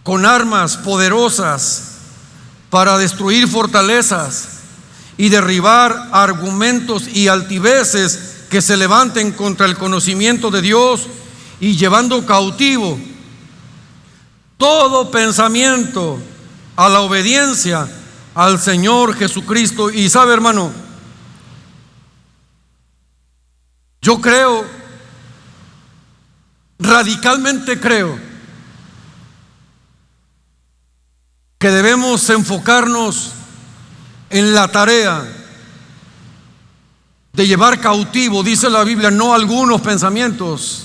con armas poderosas para destruir fortalezas y derribar argumentos y altiveces que se levanten contra el conocimiento de Dios, y llevando cautivo todo pensamiento a la obediencia al Señor Jesucristo. Y sabe, hermano, yo creo, radicalmente creo, que debemos enfocarnos en la tarea de llevar cautivo, dice la Biblia, no algunos pensamientos,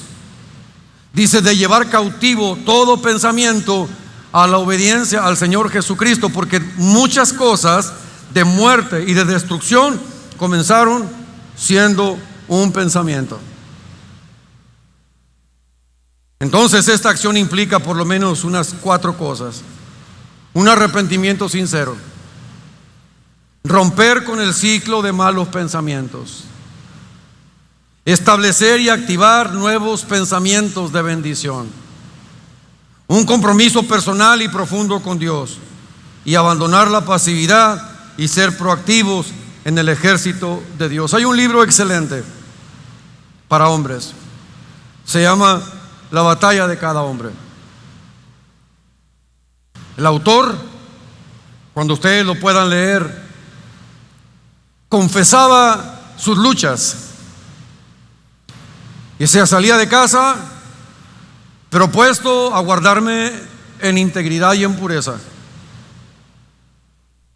dice de llevar cautivo todo pensamiento a la obediencia al Señor Jesucristo, porque muchas cosas de muerte y de destrucción comenzaron siendo un pensamiento. Entonces esta acción implica por lo menos unas 4 cosas: un arrepentimiento sincero, romper con el ciclo de malos pensamientos, establecer y activar nuevos pensamientos de bendición, un compromiso personal y profundo con Dios, y abandonar la pasividad y ser proactivos en el ejército de Dios. Hay un libro excelente para hombres, se llama La batalla de cada hombre. El autor, cuando ustedes lo puedan leer, confesaba sus luchas. Y se salía de casa propuesto a guardarme en integridad y en pureza,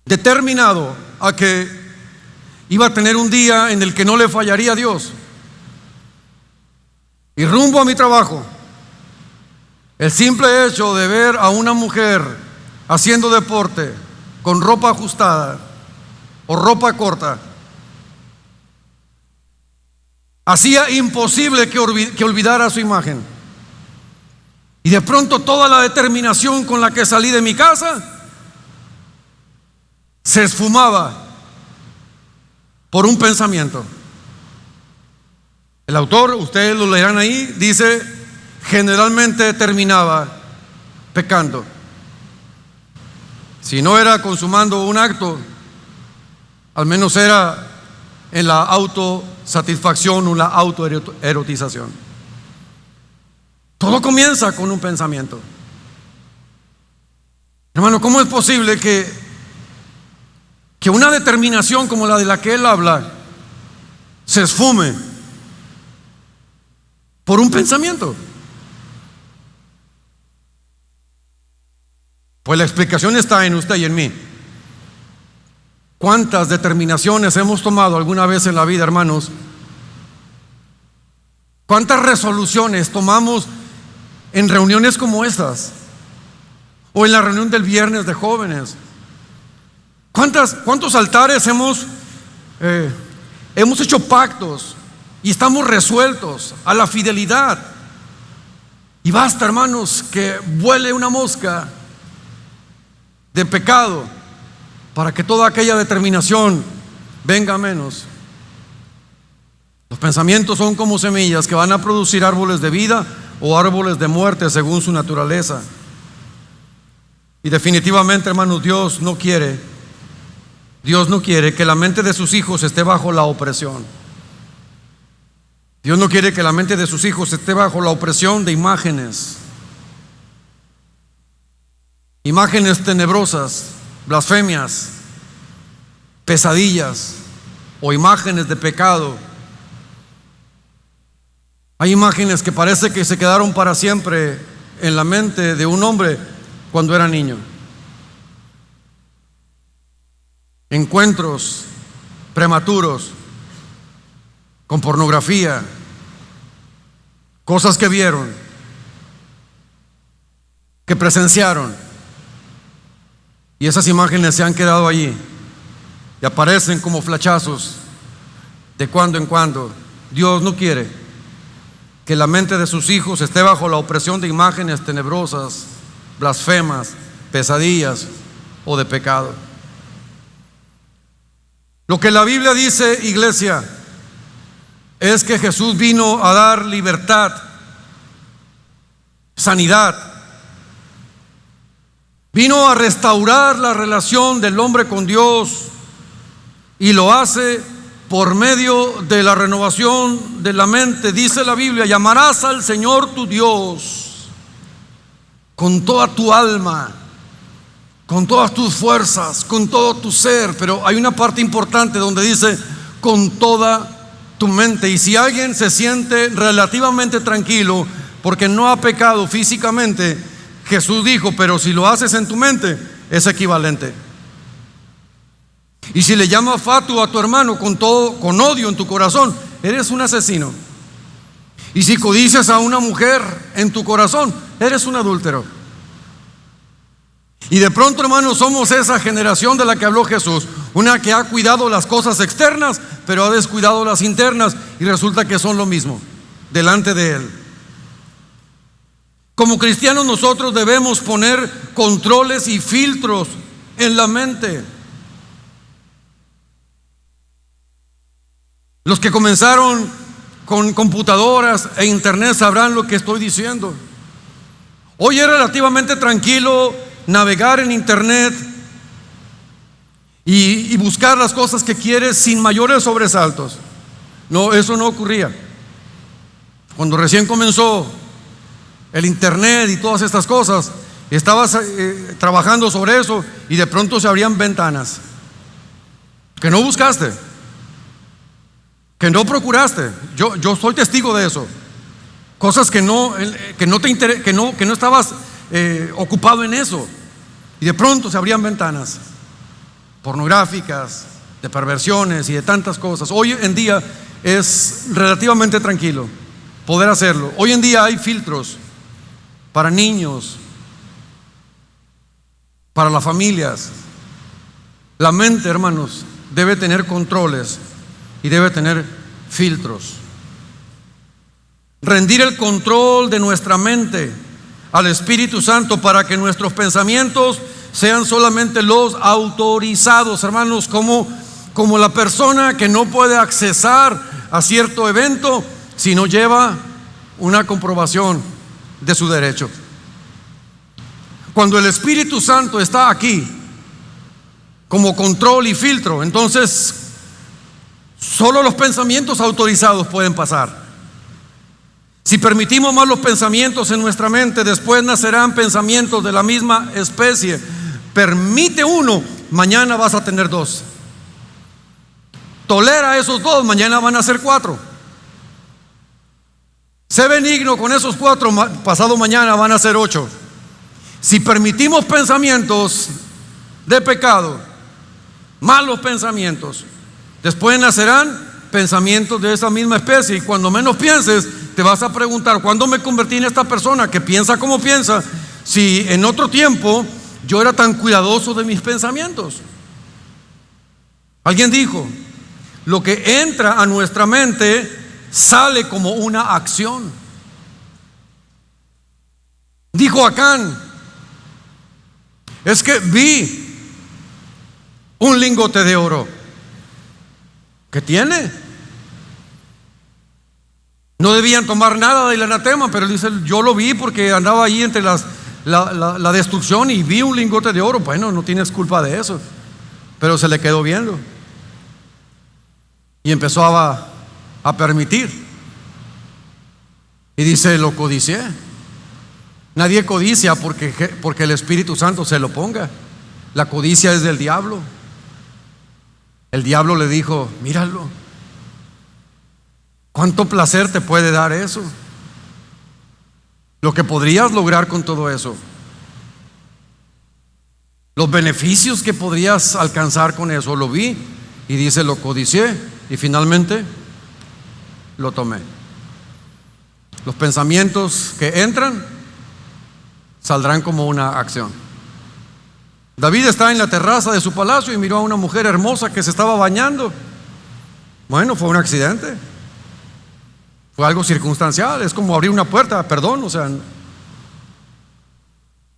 determinado a que iba a tener un día en el que no le fallaría a Dios. Y rumbo a mi trabajo, el simple hecho de ver a una mujer haciendo deporte con ropa ajustada o ropa corta hacía imposible que olvidara su imagen. Y de pronto toda la determinación con la que salí de mi casa se esfumaba por un pensamiento. El autor, ustedes lo leerán ahí, dice: generalmente terminaba pecando. Si no era consumando un acto, al menos era en la autosatisfacción o la autoerotización. Todo comienza con un pensamiento. Hermano, ¿cómo es posible que una determinación como la de la que él habla se esfume por un pensamiento? Pues la explicación está en usted y en mí. ¿Cuántas determinaciones hemos tomado alguna vez en la vida, hermanos? ¿Cuántas resoluciones tomamos en reuniones como estas? O en la reunión del viernes de jóvenes. ¿Cuántos altares hemos hecho pactos y estamos resueltos a la fidelidad. Y basta, hermanos, que vuele una mosca de pecado para que toda aquella determinación venga a menos. Los pensamientos son como semillas que van a producir árboles de vida o árboles de muerte según su naturaleza. Y definitivamente, hermanos, Dios no quiere que la mente de sus hijos esté bajo la opresión. Dios no quiere que la mente de sus hijos esté bajo la opresión de imágenes tenebrosas, blasfemias, pesadillas o imágenes de pecado. Hay imágenes que parece que se quedaron para siempre en la mente de un hombre cuando era niño. Encuentros prematuros con pornografía, cosas que vieron, que presenciaron, y esas imágenes se han quedado allí y aparecen como flachazos de cuando en cuando. Dios no quiere que la mente de sus hijos esté bajo la opresión de imágenes tenebrosas, blasfemas, pesadillas o de pecado. Lo que la Biblia dice, iglesia, es que Jesús vino a dar libertad, sanidad. Vino a restaurar la relación del hombre con Dios, y lo hace por medio de la renovación de la mente. Dice la Biblia: llamarás al Señor tu Dios con toda tu alma, con todas tus fuerzas, con todo tu ser. Pero hay una parte importante donde dice con toda tu mente. Y si alguien se siente relativamente tranquilo porque no ha pecado físicamente, Jesús dijo: pero si lo haces en tu mente, es equivalente. Y si le llamas fatuo a tu hermano con odio en tu corazón, eres un asesino. Y si codicias a una mujer en tu corazón, eres un adúltero. Y de pronto, hermanos, somos esa generación de la que habló Jesús, una que ha cuidado las cosas externas, pero ha descuidado las internas, y resulta que son lo mismo delante de Él. Como cristianos, nosotros debemos poner controles y filtros en la mente. Los que comenzaron con computadoras e internet sabrán lo que estoy diciendo. Hoy es relativamente tranquilo navegar en internet y buscar las cosas que quieres sin mayores sobresaltos. No, eso no ocurría cuando recién comenzó el internet y todas estas cosas. Estabas trabajando sobre eso y de pronto se abrían ventanas que no buscaste, que no procuraste. Yo soy testigo de eso. Cosas que no estabas ocupado en eso, y de pronto se abrían ventanas pornográficas, de perversiones y de tantas cosas. Hoy en día es relativamente tranquilo poder hacerlo. Hoy en día hay filtros para niños, para las familias. La mente, hermanos, debe tener controles y debe tener filtros. Rendir el control de nuestra mente al Espíritu Santo para que nuestros pensamientos sean solamente los autorizados, hermanos, como la persona que no puede accesar a cierto evento si no lleva una comprobación de su derecho. Cuando el Espíritu Santo está aquí como control y filtro, entonces solo los pensamientos autorizados pueden pasar. Si permitimos más los pensamientos en nuestra mente, después nacerán pensamientos de la misma especie. Permite uno, mañana vas a tener dos. Tolera esos dos, mañana van a ser 4. Sé benigno con esos 4, pasado mañana van a ser 8. Si permitimos pensamientos de pecado, malos pensamientos, después nacerán pensamientos de esa misma especie. Y cuando menos pienses, te vas a preguntar: ¿cuándo me convertí en esta persona que piensa como piensa? Si en otro tiempo yo era tan cuidadoso de mis pensamientos. Alguien dijo: lo que entra a nuestra mente sale como una acción. Dijo Acán: es que vi un lingote de oro. ¿Qué tiene? No debían tomar nada del anatema, pero dice: yo lo vi porque andaba ahí entre la destrucción y vi un lingote de oro. Bueno, no tienes culpa de eso. Pero se le quedó viendo y empezó a permitir. Y dice: lo codicié. Nadie codicia porque el Espíritu Santo se lo ponga. La codicia es del diablo. El diablo le dijo: míralo, ¿cuánto placer te puede dar eso? Lo que podrías lograr con todo eso, los beneficios que podrías alcanzar con eso. Lo vi y dice: lo codicié y finalmente lo tomé. Los pensamientos que entran saldrán como una acción. David está en la terraza de su palacio y miró a una mujer hermosa que se estaba bañando. Bueno, fue un accidente, fue algo circunstancial, es como abrir una puerta, perdón,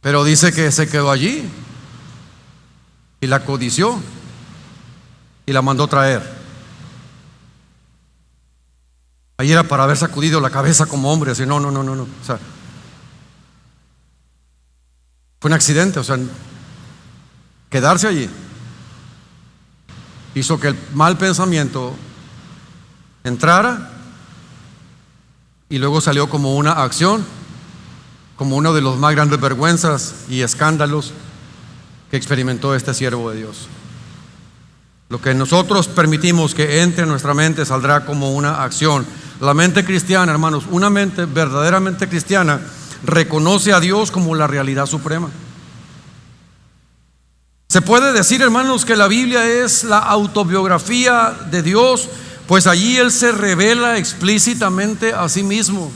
pero dice que se quedó allí y la codició y la mandó traer. Ahí era para haber sacudido la cabeza como hombre, así: no. Fue un accidente, quedarse allí hizo que el mal pensamiento entrara y luego salió como una acción, como una de las más grandes vergüenzas y escándalos que experimentó este siervo de Dios. Lo que nosotros permitimos que entre en nuestra mente saldrá como una acción. La mente cristiana, hermanos, una mente verdaderamente cristiana, reconoce a Dios como la realidad suprema. Se puede decir, hermanos, que la Biblia es la autobiografía de Dios, pues allí Él se revela explícitamente a sí mismo,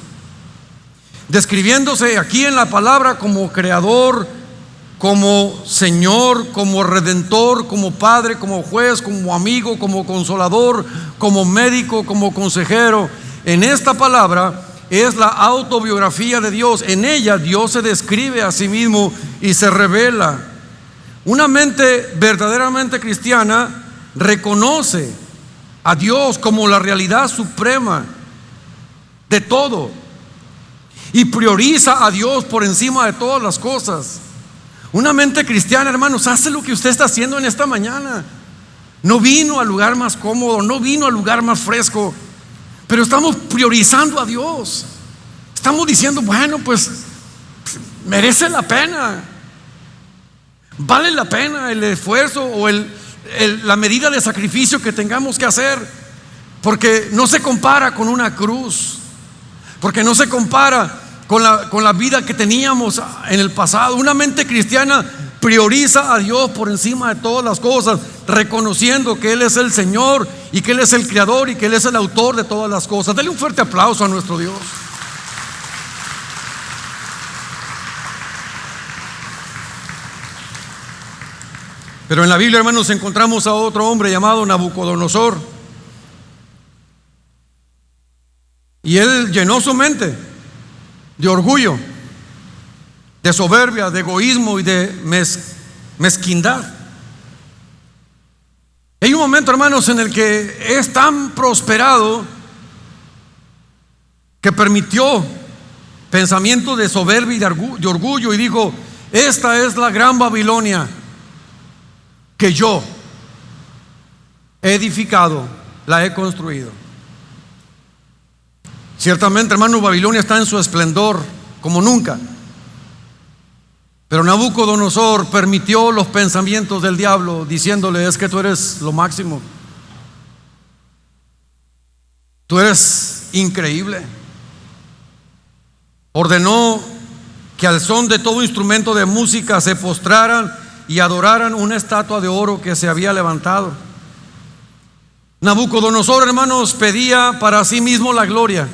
describiéndose aquí en la palabra como creador, como Señor, como redentor, como Padre, como juez, como amigo, como consolador, como médico, como consejero. En esta palabra es la autobiografía de Dios. En ella Dios se describe a sí mismo y se revela. Una mente verdaderamente cristiana reconoce a Dios como la realidad suprema de todo y prioriza a Dios por encima de todas las cosas. Una mente cristiana, hermanos, hace lo que usted está haciendo en esta mañana. No vino al lugar más cómodo, no vino al lugar más fresco, pero estamos priorizando a Dios. Estamos diciendo: bueno, pues merece la pena, vale la pena el esfuerzo o la medida de sacrificio que tengamos que hacer, porque no se compara con una cruz, porque no se compara con la vida que teníamos en el pasado. Una mente cristiana prioriza a Dios por encima de todas las cosas, reconociendo que Él es el Señor y que Él es el Creador y que Él es el autor de todas las cosas. Dele un fuerte aplauso a nuestro Dios. Pero en la Biblia, hermanos, encontramos a otro hombre llamado Nabucodonosor, y él llenó su mente de orgullo, de soberbia, de egoísmo y de mezquindad. Hay un momento, hermanos, en el que es tan prosperado que permitió pensamientos de soberbia y de orgullo, y dijo: esta es la gran Babilonia que yo he edificado, la he construido. Ciertamente, hermano, Babilonia está en su esplendor como nunca, pero Nabucodonosor permitió los pensamientos del diablo, diciéndole: es que tú eres lo máximo, tú eres increíble. Ordenó que al son de todo instrumento de música se postraran y adoraran una estatua de oro que se había levantado. Nabucodonosor, hermanos, pedía para sí mismo la gloria,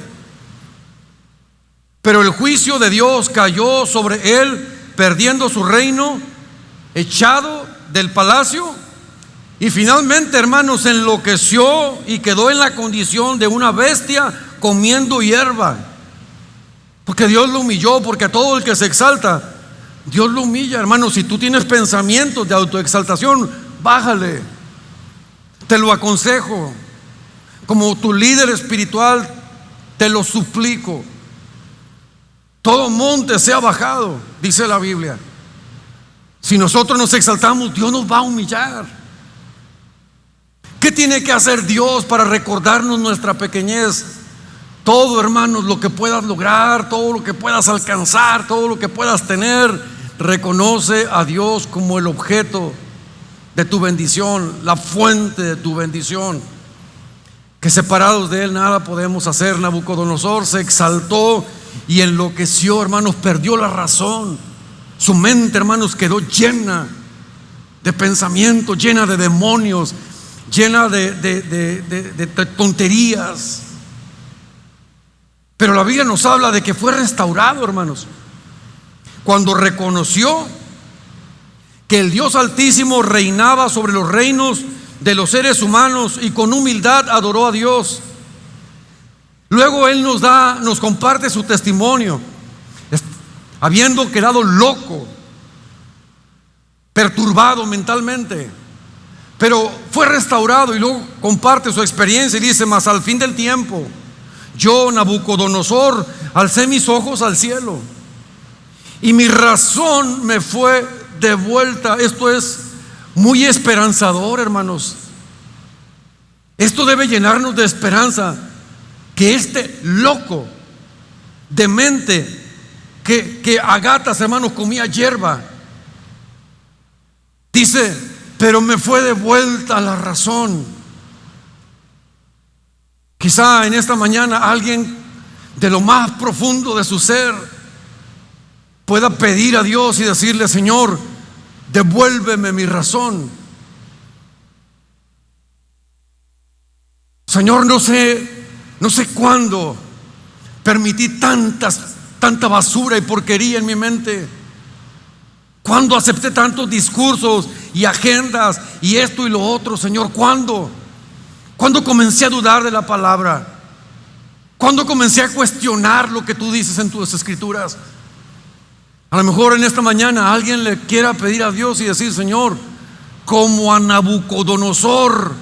pero el juicio de Dios cayó sobre él, perdiendo su reino, echado del palacio, y finalmente, hermanos, enloqueció y quedó en la condición de una bestia comiendo hierba. Porque Dios lo humilló, porque a todo el que se exalta, Dios lo humilla. Hermano, si tú tienes pensamientos de autoexaltación, bájale. Te lo aconsejo. Como tu líder espiritual, te lo suplico. Todo monte sea bajado, dice la Biblia. Si nosotros nos exaltamos, Dios nos va a humillar. ¿Qué tiene que hacer Dios para recordarnos nuestra pequeñez? Todo, hermanos, lo que puedas lograr, todo lo que puedas alcanzar, todo lo que puedas tener, reconoce a Dios como el objeto de tu bendición, la fuente de tu bendición. Que separados de Él nada podemos hacer. Nabucodonosor se exaltó y enloqueció, hermanos, perdió la razón. Su mente, hermanos, quedó llena de pensamientos, llena de demonios, llena de tonterías. Pero la Biblia nos habla de que fue restaurado, hermanos, cuando reconoció que el Dios Altísimo reinaba sobre los reinos de los seres humanos y con humildad adoró a Dios. Luego Él nos comparte su testimonio, habiendo quedado loco, perturbado mentalmente, pero fue restaurado, y luego comparte su experiencia y dice: mas al fin del tiempo, yo, Nabucodonosor, alcé mis ojos al cielo y mi razón me fue devuelta. Esto es muy esperanzador, hermanos. Esto debe llenarnos de esperanza, que este loco, demente, que a gatas, hermanos, comía hierba, dice: pero me fue devuelta la razón. Quizá en esta mañana alguien de lo más profundo de su ser pueda pedir a Dios y decirle: Señor, devuélveme mi razón. Señor, no sé cuándo permití tanta basura y porquería en mi mente. ¿Cuándo acepté tantos discursos y agendas y esto y lo otro? Señor, ¿cuándo? ¿Cuándo comencé a dudar de la palabra? ¿Cuándo comencé a cuestionar lo que tú dices en tus escrituras? A lo mejor en esta mañana alguien le quiera pedir a Dios y decir: Señor, como a Nabucodonosor,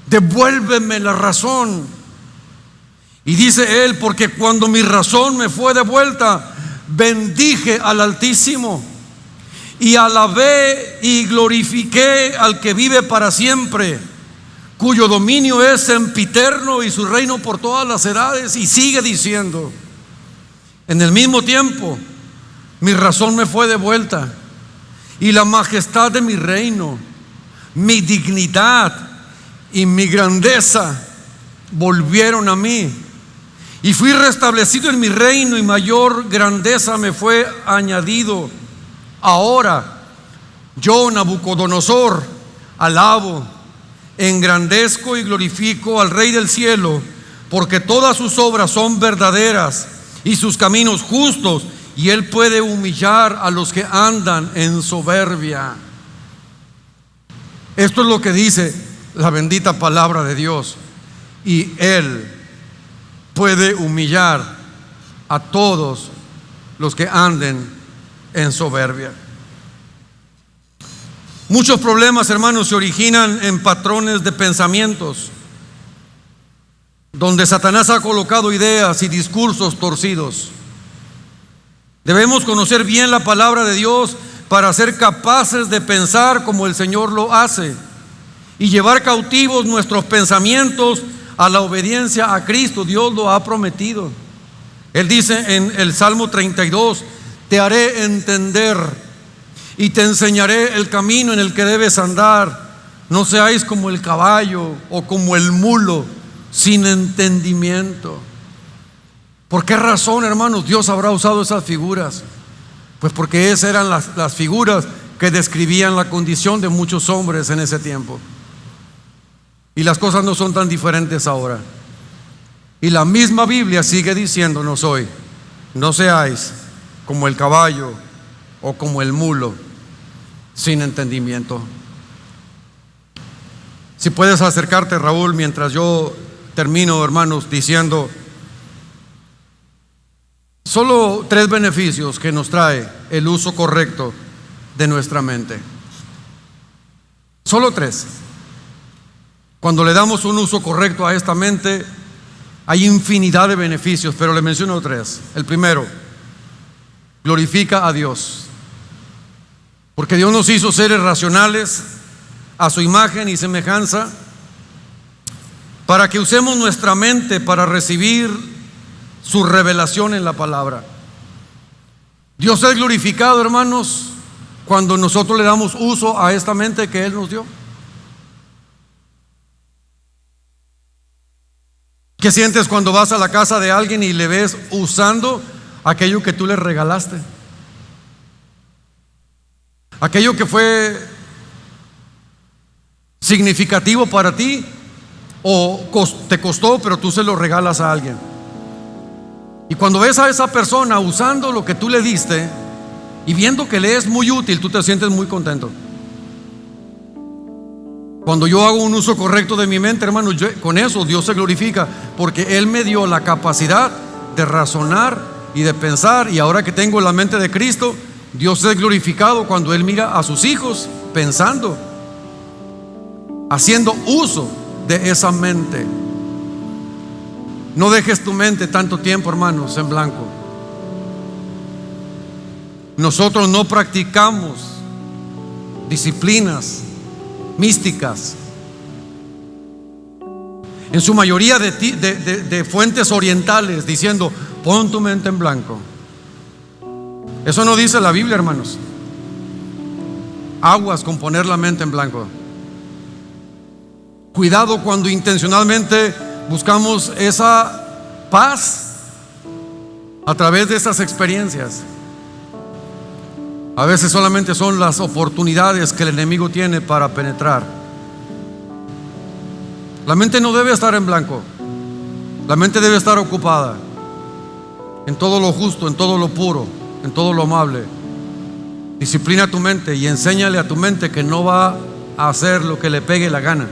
devuélveme la razón. Y dice él: porque cuando mi razón me fue devuelta, bendije al Altísimo y alabé y glorifiqué al que vive para siempre, cuyo dominio es sempiterno y su reino por todas las edades. Y sigue diciendo: en el mismo tiempo mi razón me fue devuelta y la majestad de mi reino, mi dignidad y mi grandeza volvieron a mí, y fui restablecido en mi reino, y mayor grandeza me fue añadido. Ahora yo, Nabucodonosor, alabo, engrandezco y glorifico al Rey del cielo, porque todas sus obras son verdaderas y sus caminos justos, y Él puede humillar a los que andan en soberbia. Esto es lo que dice la bendita palabra de Dios, y Él puede humillar a todos los que anden en soberbia. Muchos problemas, hermanos, se originan en patrones de pensamientos, donde Satanás ha colocado ideas y discursos torcidos. Debemos conocer bien la palabra de Dios para ser capaces de pensar como el Señor lo hace y llevar cautivos nuestros pensamientos a la obediencia a Cristo. Dios lo ha prometido. Él dice en el Salmo 32: te haré entender y te enseñaré el camino en el que debes andar. No seáis como el caballo o como el mulo, sin entendimiento. ¿Por qué razón, hermanos, Dios habrá usado esas figuras? Pues porque esas eran las figuras que describían la condición de muchos hombres en ese tiempo. Y las cosas no son tan diferentes ahora. Y la misma Biblia sigue diciéndonos hoy: no seáis como el caballo o como el mulo, sin entendimiento. Si puedes acercarte, Raúl, mientras yo termino, hermanos, diciendo: Solo 3 beneficios que nos trae el uso correcto de nuestra mente. Solo 3. Cuando le damos un uso correcto a esta mente, hay infinidad de beneficios, pero le menciono 3. El primero, glorifica a Dios. Porque Dios nos hizo seres racionales a su imagen y semejanza, para que usemos nuestra mente para recibir su revelación en la palabra. Dios es glorificado, hermanos, cuando nosotros le damos uso a esta mente que Él nos dio. ¿Qué sientes cuando vas a la casa de alguien y le ves usando aquello que tú le regalaste? Aquello que fue significativo para ti o te costó, pero tú se lo regalas a alguien. Y cuando ves a esa persona usando lo que tú le diste y viendo que le es muy útil, tú te sientes muy contento. Cuando yo hago un uso correcto de mi mente, hermano, con eso Dios se glorifica, porque Él me dio la capacidad de razonar y de pensar. Y ahora que tengo la mente de Cristo, Dios es glorificado cuando Él mira a sus hijos pensando, haciendo uso de esa mente. No dejes tu mente tanto tiempo, hermanos, en blanco. Nosotros no practicamos disciplinas místicas. En su mayoría de fuentes orientales, diciendo: pon tu mente en blanco. Eso no dice la Biblia, hermanos. Aguas con poner la mente en blanco. Cuidado cuando intencionalmente buscamos esa paz a través de esas experiencias. A veces solamente son las oportunidades que el enemigo tiene para penetrar. La mente no debe estar en blanco. La mente debe estar ocupada en todo lo justo, en todo lo puro, en todo lo amable. Disciplina tu mente y enséñale a tu mente que no va a hacer lo que le pegue la gana,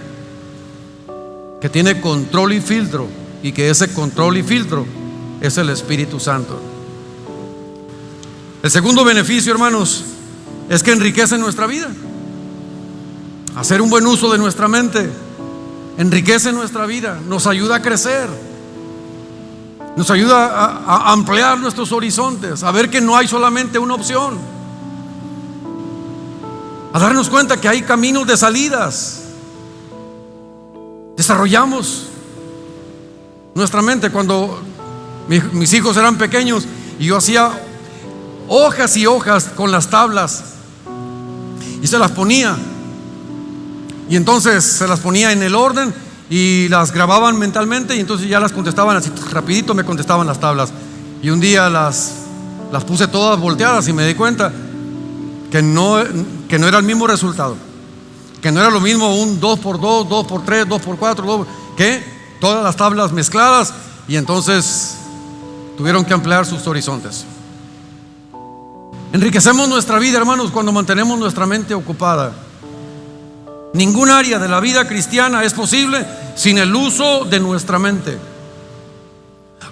que tiene control y filtro, y que ese control y filtro es el Espíritu Santo. El segundo beneficio, hermanos, es que enriquece nuestra vida. Hacer un buen uso de nuestra mente enriquece nuestra vida, nos ayuda a crecer, nos ayuda a ampliar nuestros horizontes, a ver que no hay solamente una opción, a darnos cuenta que hay caminos de salidas. Desarrollamos nuestra mente. Cuando mis hijos eran pequeños y yo hacía hojas y hojas con las tablas y se las ponía, y entonces se las ponía en el orden y las grababan mentalmente, y entonces ya las contestaban así rapidito, me contestaban las tablas. Y un día las puse todas volteadas y me di cuenta que no era el mismo resultado, que no era lo mismo un 2x2, 2x3, 2x4, que todas las tablas mezcladas, y entonces tuvieron que ampliar sus horizontes. Enriquecemos nuestra vida, hermanos, cuando mantenemos nuestra mente ocupada. Ningún área de la vida cristiana es posible sin el uso de nuestra mente.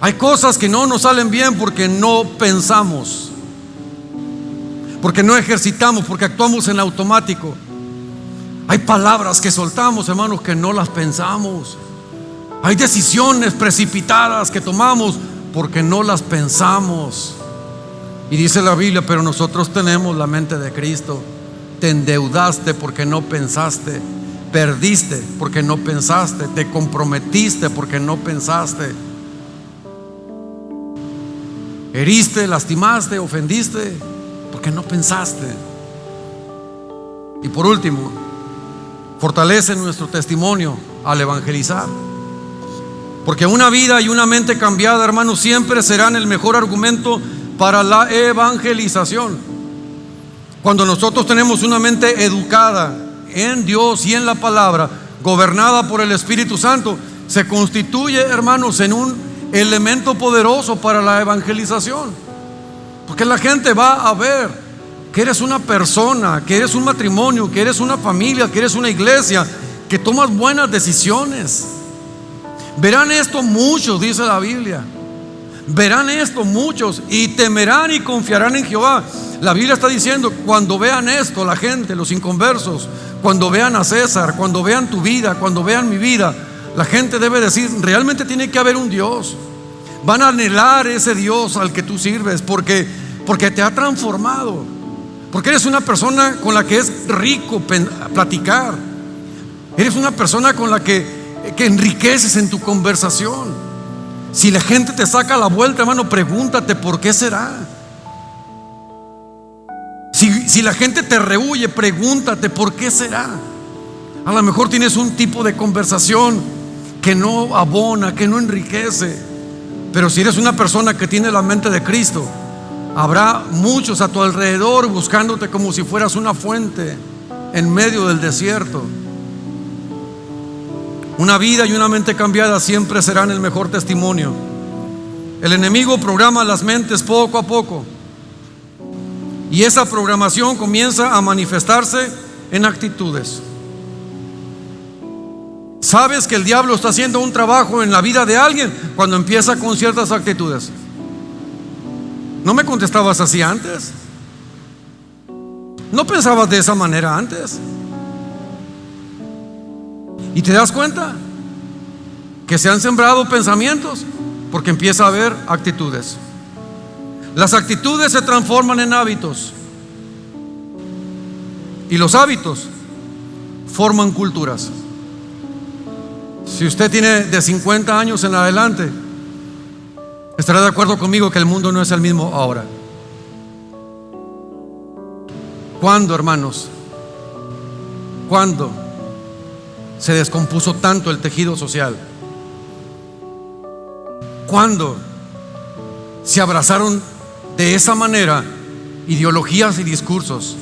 Hay cosas que no nos salen bien porque no pensamos, porque no ejercitamos, porque actuamos en automático. Hay palabras que soltamos, hermanos, que no las pensamos. Hay decisiones precipitadas que tomamos porque no las pensamos. Y dice la Biblia: pero nosotros tenemos la mente de Cristo. Te endeudaste porque no pensaste, perdiste porque no pensaste, te comprometiste porque no pensaste, heriste, lastimaste, ofendiste porque no pensaste. Y por último, fortalece nuestro testimonio al evangelizar, porque una vida y una mente cambiada, hermanos, siempre serán el mejor argumento para la evangelización. Cuando nosotros tenemos una mente educada en Dios y en la palabra, gobernada por el Espíritu Santo, se constituye, hermanos, en un elemento poderoso para la evangelización, porque la gente va a ver que eres una persona, que eres un matrimonio, que eres una familia, que eres una iglesia, que tomas buenas decisiones. Verán esto muchos, dice la Biblia. Verán esto muchos y temerán y confiarán en Jehová. La Biblia está diciendo, cuando vean esto, la gente, los inconversos, cuando vean a César, cuando vean tu vida, cuando vean mi vida, la gente debe decir, realmente tiene que haber un Dios. Van a anhelar ese Dios al que tú sirves, porque te ha transformado, porque eres una persona con la que es rico platicar. Eres una persona con la que enriqueces en tu conversación. Si la gente te saca la vuelta, hermano, pregúntate por qué será. Si la gente te rehuye, pregúntate por qué será. A lo mejor tienes un tipo de conversación que no abona, que no enriquece. Pero si eres una persona que tiene la mente de Cristo, habrá muchos a tu alrededor buscándote como si fueras una fuente en medio del desierto. Una vida y una mente cambiada siempre serán el mejor testimonio. El enemigo programa las mentes poco a poco, y esa programación comienza a manifestarse en actitudes. Sabes que el diablo está haciendo un trabajo en la vida de alguien cuando empieza con ciertas actitudes. ¿No me contestabas así antes? ¿No pensabas de esa manera antes? ¿Y te das cuenta que se han sembrado pensamientos? Porque empieza a haber actitudes. Las actitudes se transforman en hábitos, y los hábitos forman culturas. Si usted tiene de 50 años en adelante, estará de acuerdo conmigo que el mundo no es el mismo ahora. ¿Cuándo, hermanos? ¿Cuándo se descompuso tanto el tejido social? ¿Cuándo se abrazaron de esa manera ideologías y discursos?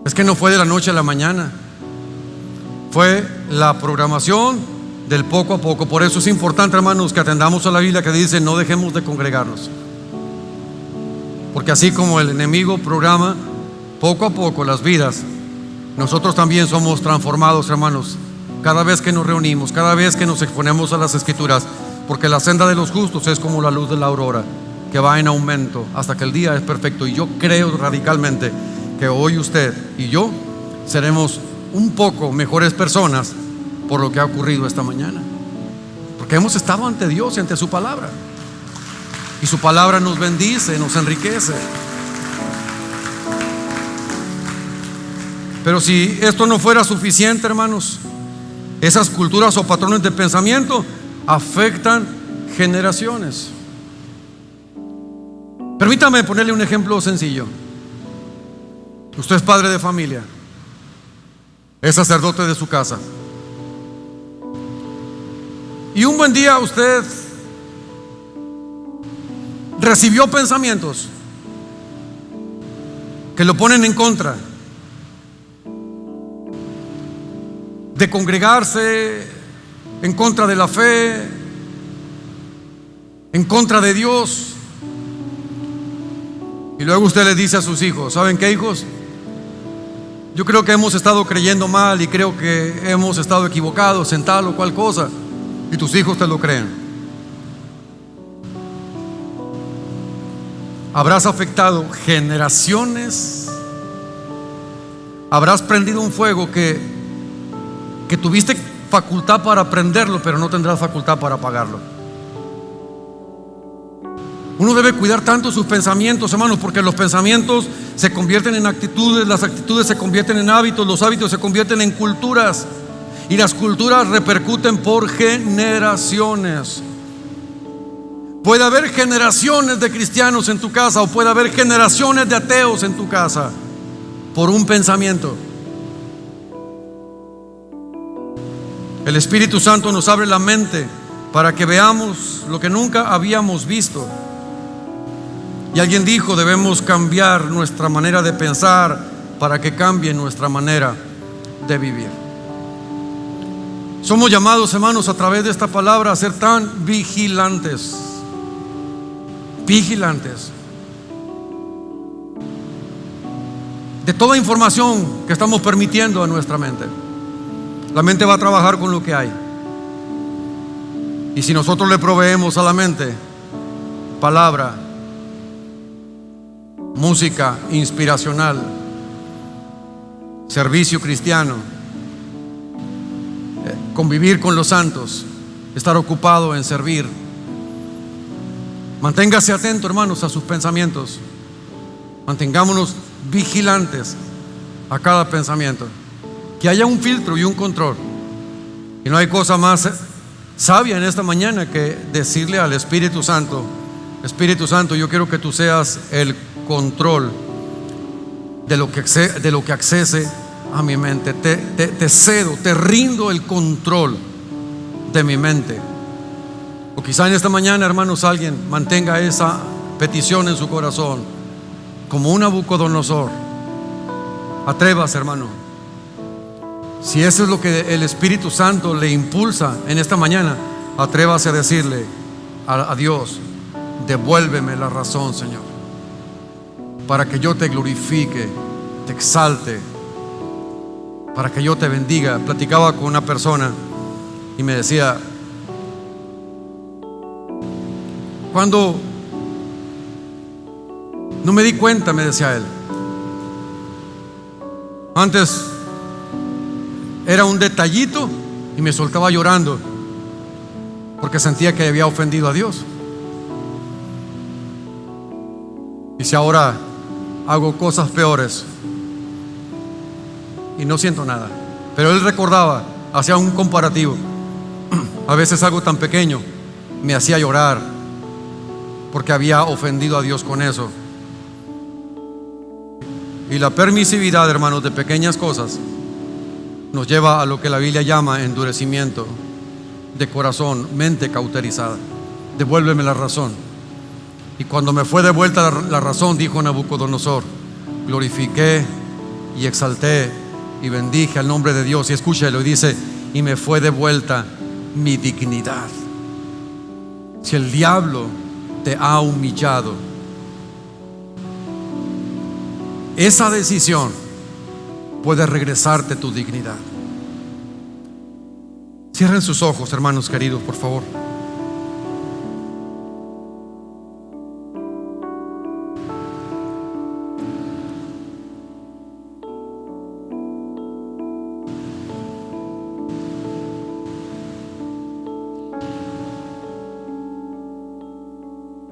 Es que no fue de la noche a la mañana, fue la programación del poco a poco. Por eso es importante, hermanos, que atendamos a la Biblia que dice: no dejemos de congregarnos. Porque así como el enemigo programa poco a poco las vidas, nosotros también somos transformados, hermanos, cada vez que nos reunimos, cada vez que nos exponemos a las Escrituras. Porque la senda de los justos es como la luz de la aurora, que va en aumento hasta que el día es perfecto. Y yo creo radicalmente que hoy usted y yo seremos un poco mejores personas por lo que ha ocurrido esta mañana, porque hemos estado ante Dios y ante su palabra, y su palabra nos bendice, nos enriquece. Pero si esto no fuera suficiente, hermanos, esas culturas o patrones de pensamiento afectan generaciones. Permítame ponerle un ejemplo sencillo. Usted es padre de familia, es sacerdote de su casa, y un buen día usted recibió pensamientos que lo ponen en contra de congregarse, en contra de la fe, en contra de Dios. Y luego usted le dice a sus hijos: ¿saben qué, hijos? Yo creo que hemos estado creyendo mal, y creo que hemos estado equivocados en tal o cual cosa. Y tus hijos te lo creen. Habrás afectado generaciones. Habrás prendido un fuego que tuviste facultad para prenderlo, pero no tendrás facultad para apagarlo. Uno debe cuidar tanto sus pensamientos, hermanos, porque los pensamientos se convierten en actitudes, las actitudes se convierten en hábitos, los hábitos se convierten en culturas, y las culturas repercuten por generaciones. Puede haber generaciones de cristianos en tu casa, o puede haber generaciones de ateos en tu casa, por un pensamiento. El Espíritu Santo nos abre la mente para que veamos lo que nunca habíamos visto. Y alguien dijo: debemos cambiar nuestra manera de pensar para que cambie nuestra manera de vivir. Somos llamados, hermanos, a través de esta palabra a ser tan vigilantes. Vigilantes de toda información que estamos permitiendo a nuestra mente. La mente va a trabajar con lo que hay, y si nosotros le proveemos a la mente palabra, música inspiracional, servicio cristiano, convivir con los santos, estar ocupado en servir. Manténgase atento, hermanos, a sus pensamientos. Mantengámonos vigilantes a cada pensamiento. Que haya un filtro y un control. Y no hay cosa más sabia en esta mañana que decirle al Espíritu Santo: Espíritu Santo, yo quiero que tú seas el control de lo que accese a mi mente. Te cedo, te rindo el control de mi mente. O quizá en esta mañana, hermanos, alguien mantenga esa petición en su corazón, como un Nabucodonosor. Atrévase, hermano. Si eso es lo que el Espíritu Santo le impulsa en esta mañana, atrévase a decirle a Dios: devuélveme la razón, Señor, para que yo te glorifique, te exalte, para que yo te bendiga. Platicaba con una persona y me decía: cuando no me di cuenta, me decía él, antes era un detallito y me soltaba llorando porque sentía que había ofendido a Dios. Y si ahora hago cosas peores y no siento nada. Pero él recordaba, hacía un comparativo. A veces algo tan pequeño me hacía llorar porque había ofendido a Dios con eso. Y la permisividad, hermanos, de pequeñas cosas nos lleva a lo que la Biblia llama endurecimiento de corazón, mente cauterizada. Devuélveme la razón. Y cuando me fue devuelta la razón, dijo Nabucodonosor, glorifiqué y exalté y bendije al nombre de Dios. Y escúchelo, y dice: y me fue devuelta mi dignidad. Si el diablo te ha humillado, esa decisión puede regresarte tu dignidad. Cierren sus ojos, hermanos queridos, por favor.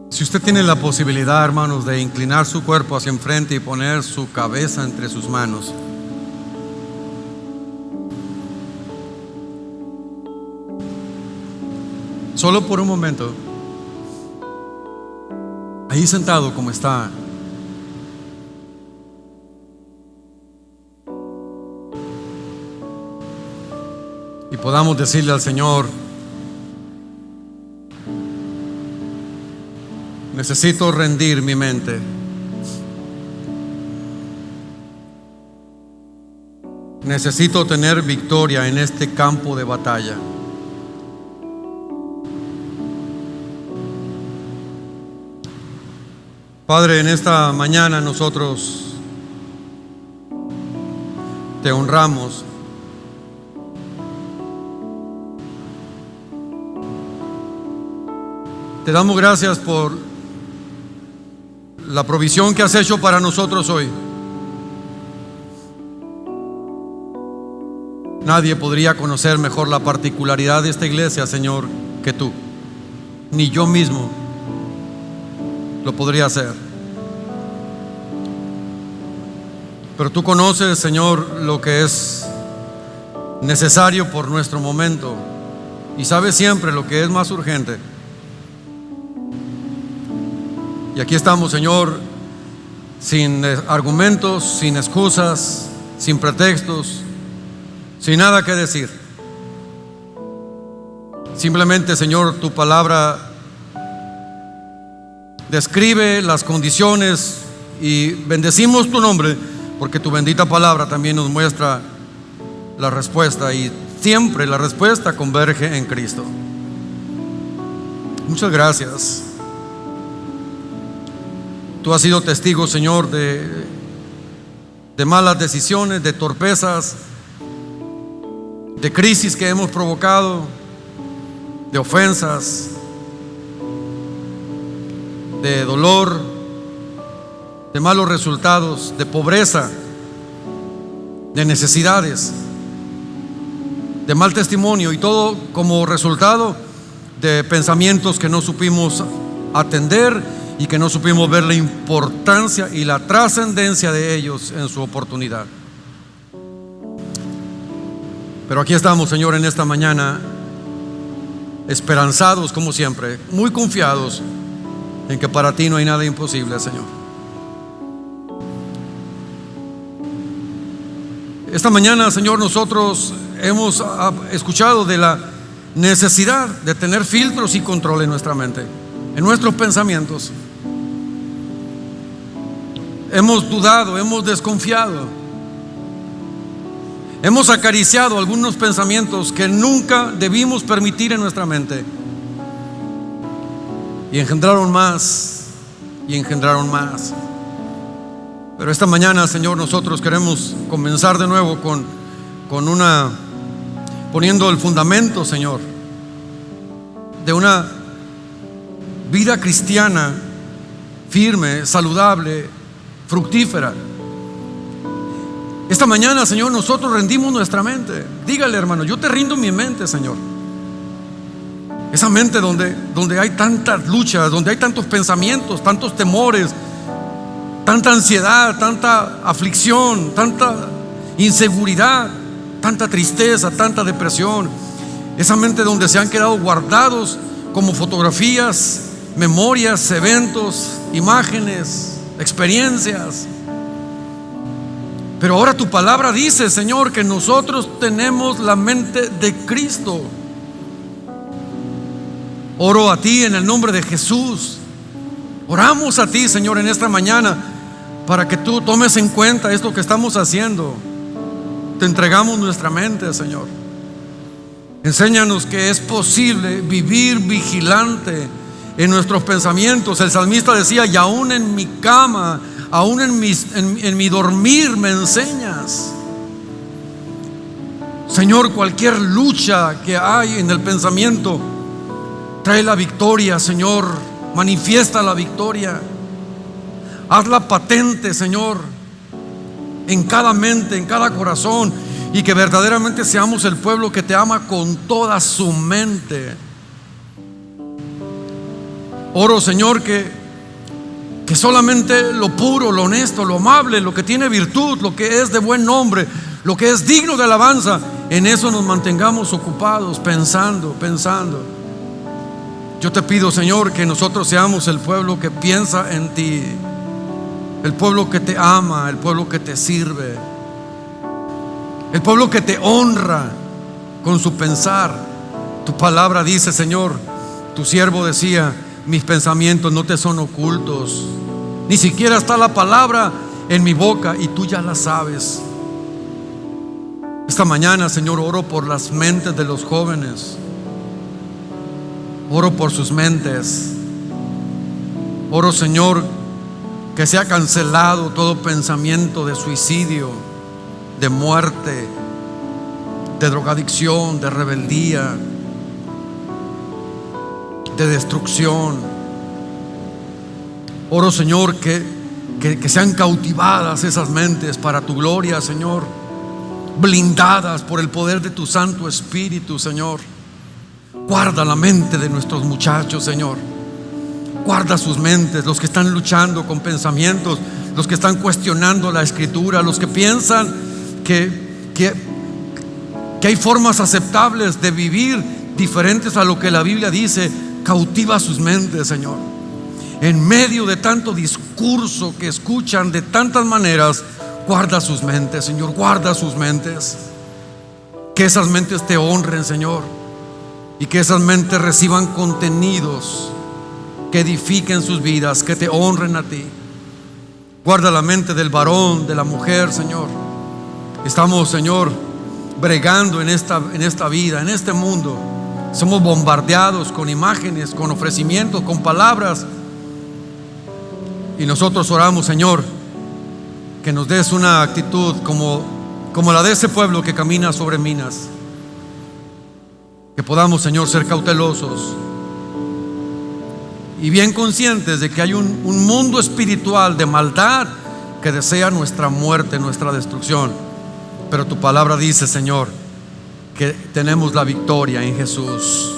Si usted tiene la posibilidad, hermanos, de inclinar su cuerpo hacia enfrente y poner su cabeza entre sus manos, solo por un momento, ahí sentado como está, y podamos decirle al Señor: necesito rendir mi mente. Necesito tener victoria en este campo de batalla. Padre, en esta mañana nosotros te honramos. Te damos gracias por la provisión que has hecho para nosotros hoy. Nadie podría conocer mejor la particularidad de esta iglesia, Señor, que tú. Ni yo mismo lo podría hacer. Pero tú conoces, Señor, lo que es necesario por nuestro momento, y sabes siempre lo que es más urgente. Y aquí estamos, Señor, sin argumentos, sin excusas, sin pretextos, sin nada que decir. Simplemente, Señor, tu palabra describe las condiciones y bendecimos tu nombre, porque tu bendita palabra también nos muestra la respuesta, y siempre la respuesta converge en Cristo. Muchas gracias. Tú has sido testigo, Señor, de malas decisiones, de torpezas, de crisis que hemos provocado, de ofensas. de dolor, de malos resultados, de pobreza, de necesidades, de mal testimonio, y todo como resultado de pensamientos que no supimos atender y que no supimos ver la importancia y la trascendencia de ellos en su oportunidad. Pero aquí estamos, Señor, en esta mañana, esperanzados como siempre, muy confiados en que para ti no hay nada imposible, Señor. Esta mañana, Señor, nosotros hemos escuchado de la necesidad de tener filtros y control en nuestra mente, en nuestros pensamientos. Hemos dudado, hemos desconfiado, hemos acariciado algunos pensamientos que nunca debimos permitir en nuestra mente, y engendraron más y engendraron más. Pero esta mañana, Señor, nosotros queremos comenzar de nuevo poniendo el fundamento, Señor, de una vida cristiana firme, saludable, fructífera. Esta mañana, Señor, nosotros rendimos nuestra mente. Dígale, hermano, yo te rindo mi mente, Señor. Esa mente donde hay tantas luchas, donde hay tantos pensamientos, tantos temores, tanta ansiedad, tanta aflicción, tanta inseguridad, tanta tristeza, tanta depresión. Esa mente donde se han quedado guardados como fotografías, memorias, eventos, imágenes, experiencias. Pero ahora tu palabra dice, Señor, que nosotros tenemos la mente de Cristo. Oro a ti en el nombre de Jesús. Oramos a ti, Señor, en esta mañana, para que tú tomes en cuenta esto que estamos haciendo. Te entregamos nuestra mente, Señor. Enséñanos que es posible vivir vigilante en nuestros pensamientos. El salmista decía: y aún en mi cama, aún en mi dormir me enseñas. Señor, cualquier lucha que hay en el pensamiento, trae la victoria, Señor. Manifiesta la victoria. Hazla patente, Señor, en cada mente, en cada corazón, y que verdaderamente seamos el pueblo que te ama con toda su mente. Oro, Señor, que solamente lo puro, lo honesto, lo amable, lo que tiene virtud, lo que es de buen nombre, lo que es digno de alabanza, en eso nos mantengamos ocupados, pensando. Yo te pido, Señor, que nosotros seamos el pueblo que piensa en ti, el pueblo que te ama, el pueblo que te sirve, el pueblo que te honra con su pensar. Tu palabra dice, Señor, tu siervo decía: mis pensamientos no te son ocultos, ni siquiera está la palabra en mi boca, y tú ya la sabes. Esta mañana, Señor, oro por las mentes de los jóvenes. Oro por sus mentes. Oro, Señor, que sea cancelado todo pensamiento de suicidio, de muerte, de drogadicción, de rebeldía, de destrucción. Oro, Señor, que sean cautivadas esas mentes para tu gloria, Señor, blindadas por el poder de tu Santo Espíritu, Señor. Guarda la mente de nuestros muchachos, Señor. Guarda sus mentes, los que están luchando con pensamientos, los que están cuestionando la Escritura, los que piensan que hay formas aceptables de vivir diferentes a lo que la Biblia dice. Cautiva sus mentes, Señor. En medio de tanto discurso que escuchan de tantas maneras, guarda sus mentes, Señor. Guarda sus mentes. Que esas mentes te honren, Señor, y que esas mentes reciban contenidos que edifiquen sus vidas, que te honren a ti. Guarda la mente del varón, de la mujer, Señor. Estamos, Señor, bregando en esta vida, en este mundo. Somos bombardeados con imágenes, con ofrecimientos, con palabras. Y nosotros oramos, Señor, que nos des una actitud como la de ese pueblo que camina sobre minas. Que podamos, Señor, ser cautelosos. y bien conscientes de que hay un mundo espiritual de maldad que desea nuestra muerte, nuestra destrucción. Pero tu palabra dice, Señor, que tenemos la victoria en Jesús,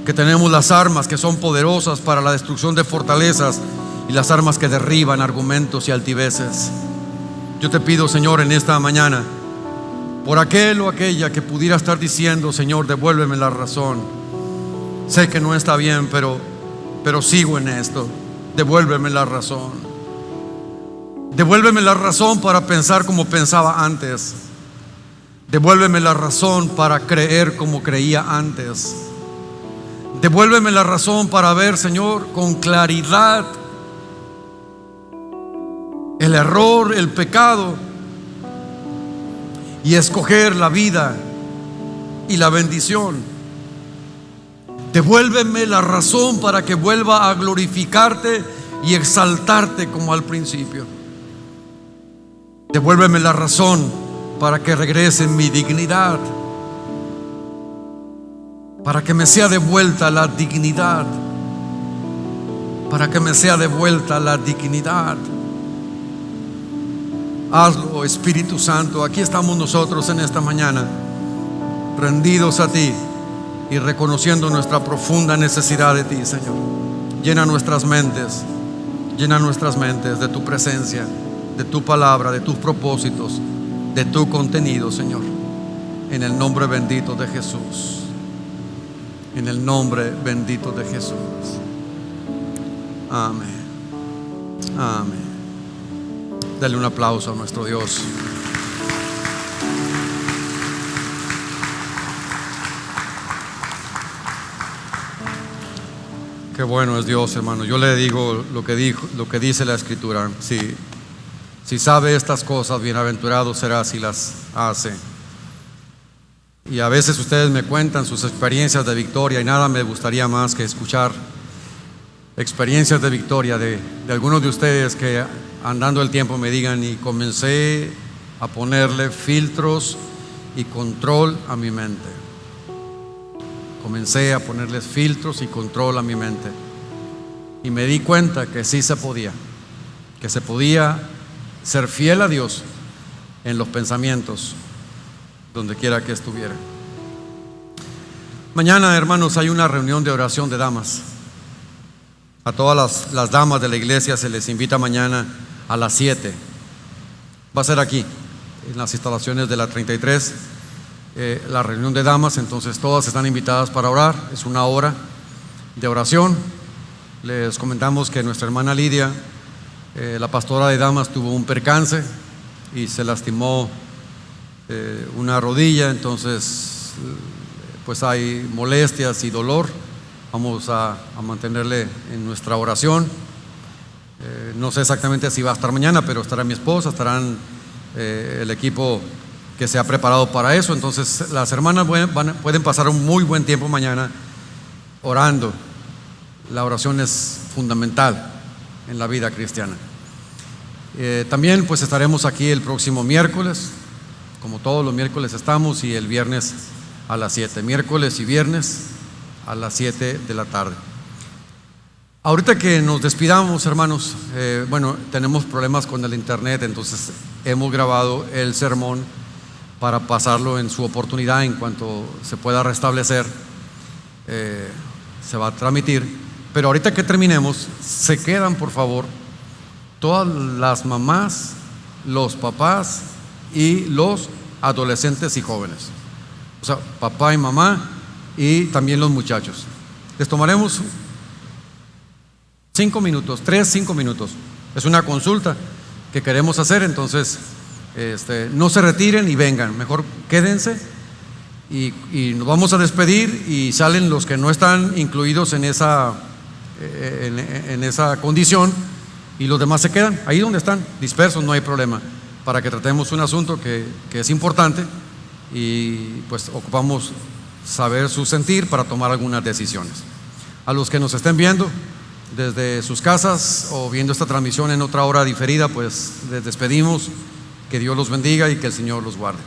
que tenemos las armas que son poderosas para la destrucción de fortalezas y las armas que derriban argumentos y altiveces. Yo te pido, Señor, en esta mañana, por aquel o aquella que pudiera estar diciendo, Señor, devuélveme la razón. Sé que no está bien, pero sigo en esto. Devuélveme la razón. Devuélveme la razón para pensar como pensaba antes. Devuélveme la razón para creer como creía antes. Devuélveme la razón para ver, Señor, con claridad el error, el pecado, y escoger la vida y la bendición. Devuélveme la razón para que vuelva a glorificarte y exaltarte como al principio. Devuélveme la razón para que regrese mi dignidad, para que me sea devuelta la dignidad, para que me sea devuelta la dignidad. Hazlo, Espíritu Santo. Aquí estamos nosotros en esta mañana, rendidos a ti y reconociendo nuestra profunda necesidad de ti, Señor. Llena nuestras mentes de tu presencia, de tu palabra, de tus propósitos, de tu contenido, Señor. En el nombre bendito de Jesús. En el nombre bendito de Jesús. Amén. Amén. Dale un aplauso a nuestro Dios. Qué bueno es Dios, hermano. Yo le digo lo que dice la Escritura. Si sabe estas cosas, bienaventurado será si las hace. Y a veces ustedes me cuentan sus experiencias de victoria, y nada me gustaría más que escuchar experiencias de victoria de algunos de ustedes que andando el tiempo me digan: y comencé a ponerle filtros y control a mi mente. Comencé a ponerles filtros y control a mi mente, y me di cuenta que sí se podía, que se podía ser fiel a Dios en los pensamientos, donde quiera que estuviera. Mañana, hermanos, hay una reunión de oración de damas. A todas las damas de la iglesia se les invita mañana a las 7. Va a ser aquí, en las instalaciones de la 33, la reunión de damas. Entonces todas están invitadas para orar. Es una hora de oración. Les comentamos que nuestra hermana Lidia, la pastora de damas, tuvo un percance y se lastimó una rodilla. Entonces pues hay molestias y dolor. Vamos a mantenerle en nuestra oración. No sé exactamente si va a estar mañana, pero estará mi esposa, estarán el equipo que se ha preparado para eso. Entonces las hermanas pueden pasar un muy buen tiempo mañana orando. La oración es fundamental en la vida cristiana. También pues estaremos aquí el próximo miércoles, como todos los miércoles estamos, y el viernes a las 7, miércoles y viernes a las 7 de la tarde. Ahorita que nos despidamos, hermanos, tenemos problemas con el internet, entonces hemos grabado el sermón para pasarlo en su oportunidad. En cuanto se pueda restablecer, se va a transmitir. Pero ahorita que terminemos, se quedan, por favor, todas las mamás, los papás y los adolescentes y jóvenes. O sea, papá y mamá, y también los muchachos. Les tomaremos 5 minutos, 5 minutos. Es una consulta que queremos hacer, entonces no se retiren y vengan, mejor quédense y nos vamos a despedir, y salen los que no están incluidos en esa condición, y los demás se quedan ahí donde están, dispersos, no hay problema, para que tratemos un asunto que es importante, y pues ocupamos saber su sentir para tomar algunas decisiones. A los que nos estén viendo desde sus casas o viendo esta transmisión en otra hora diferida, pues les despedimos. Que Dios los bendiga y que el Señor los guarde.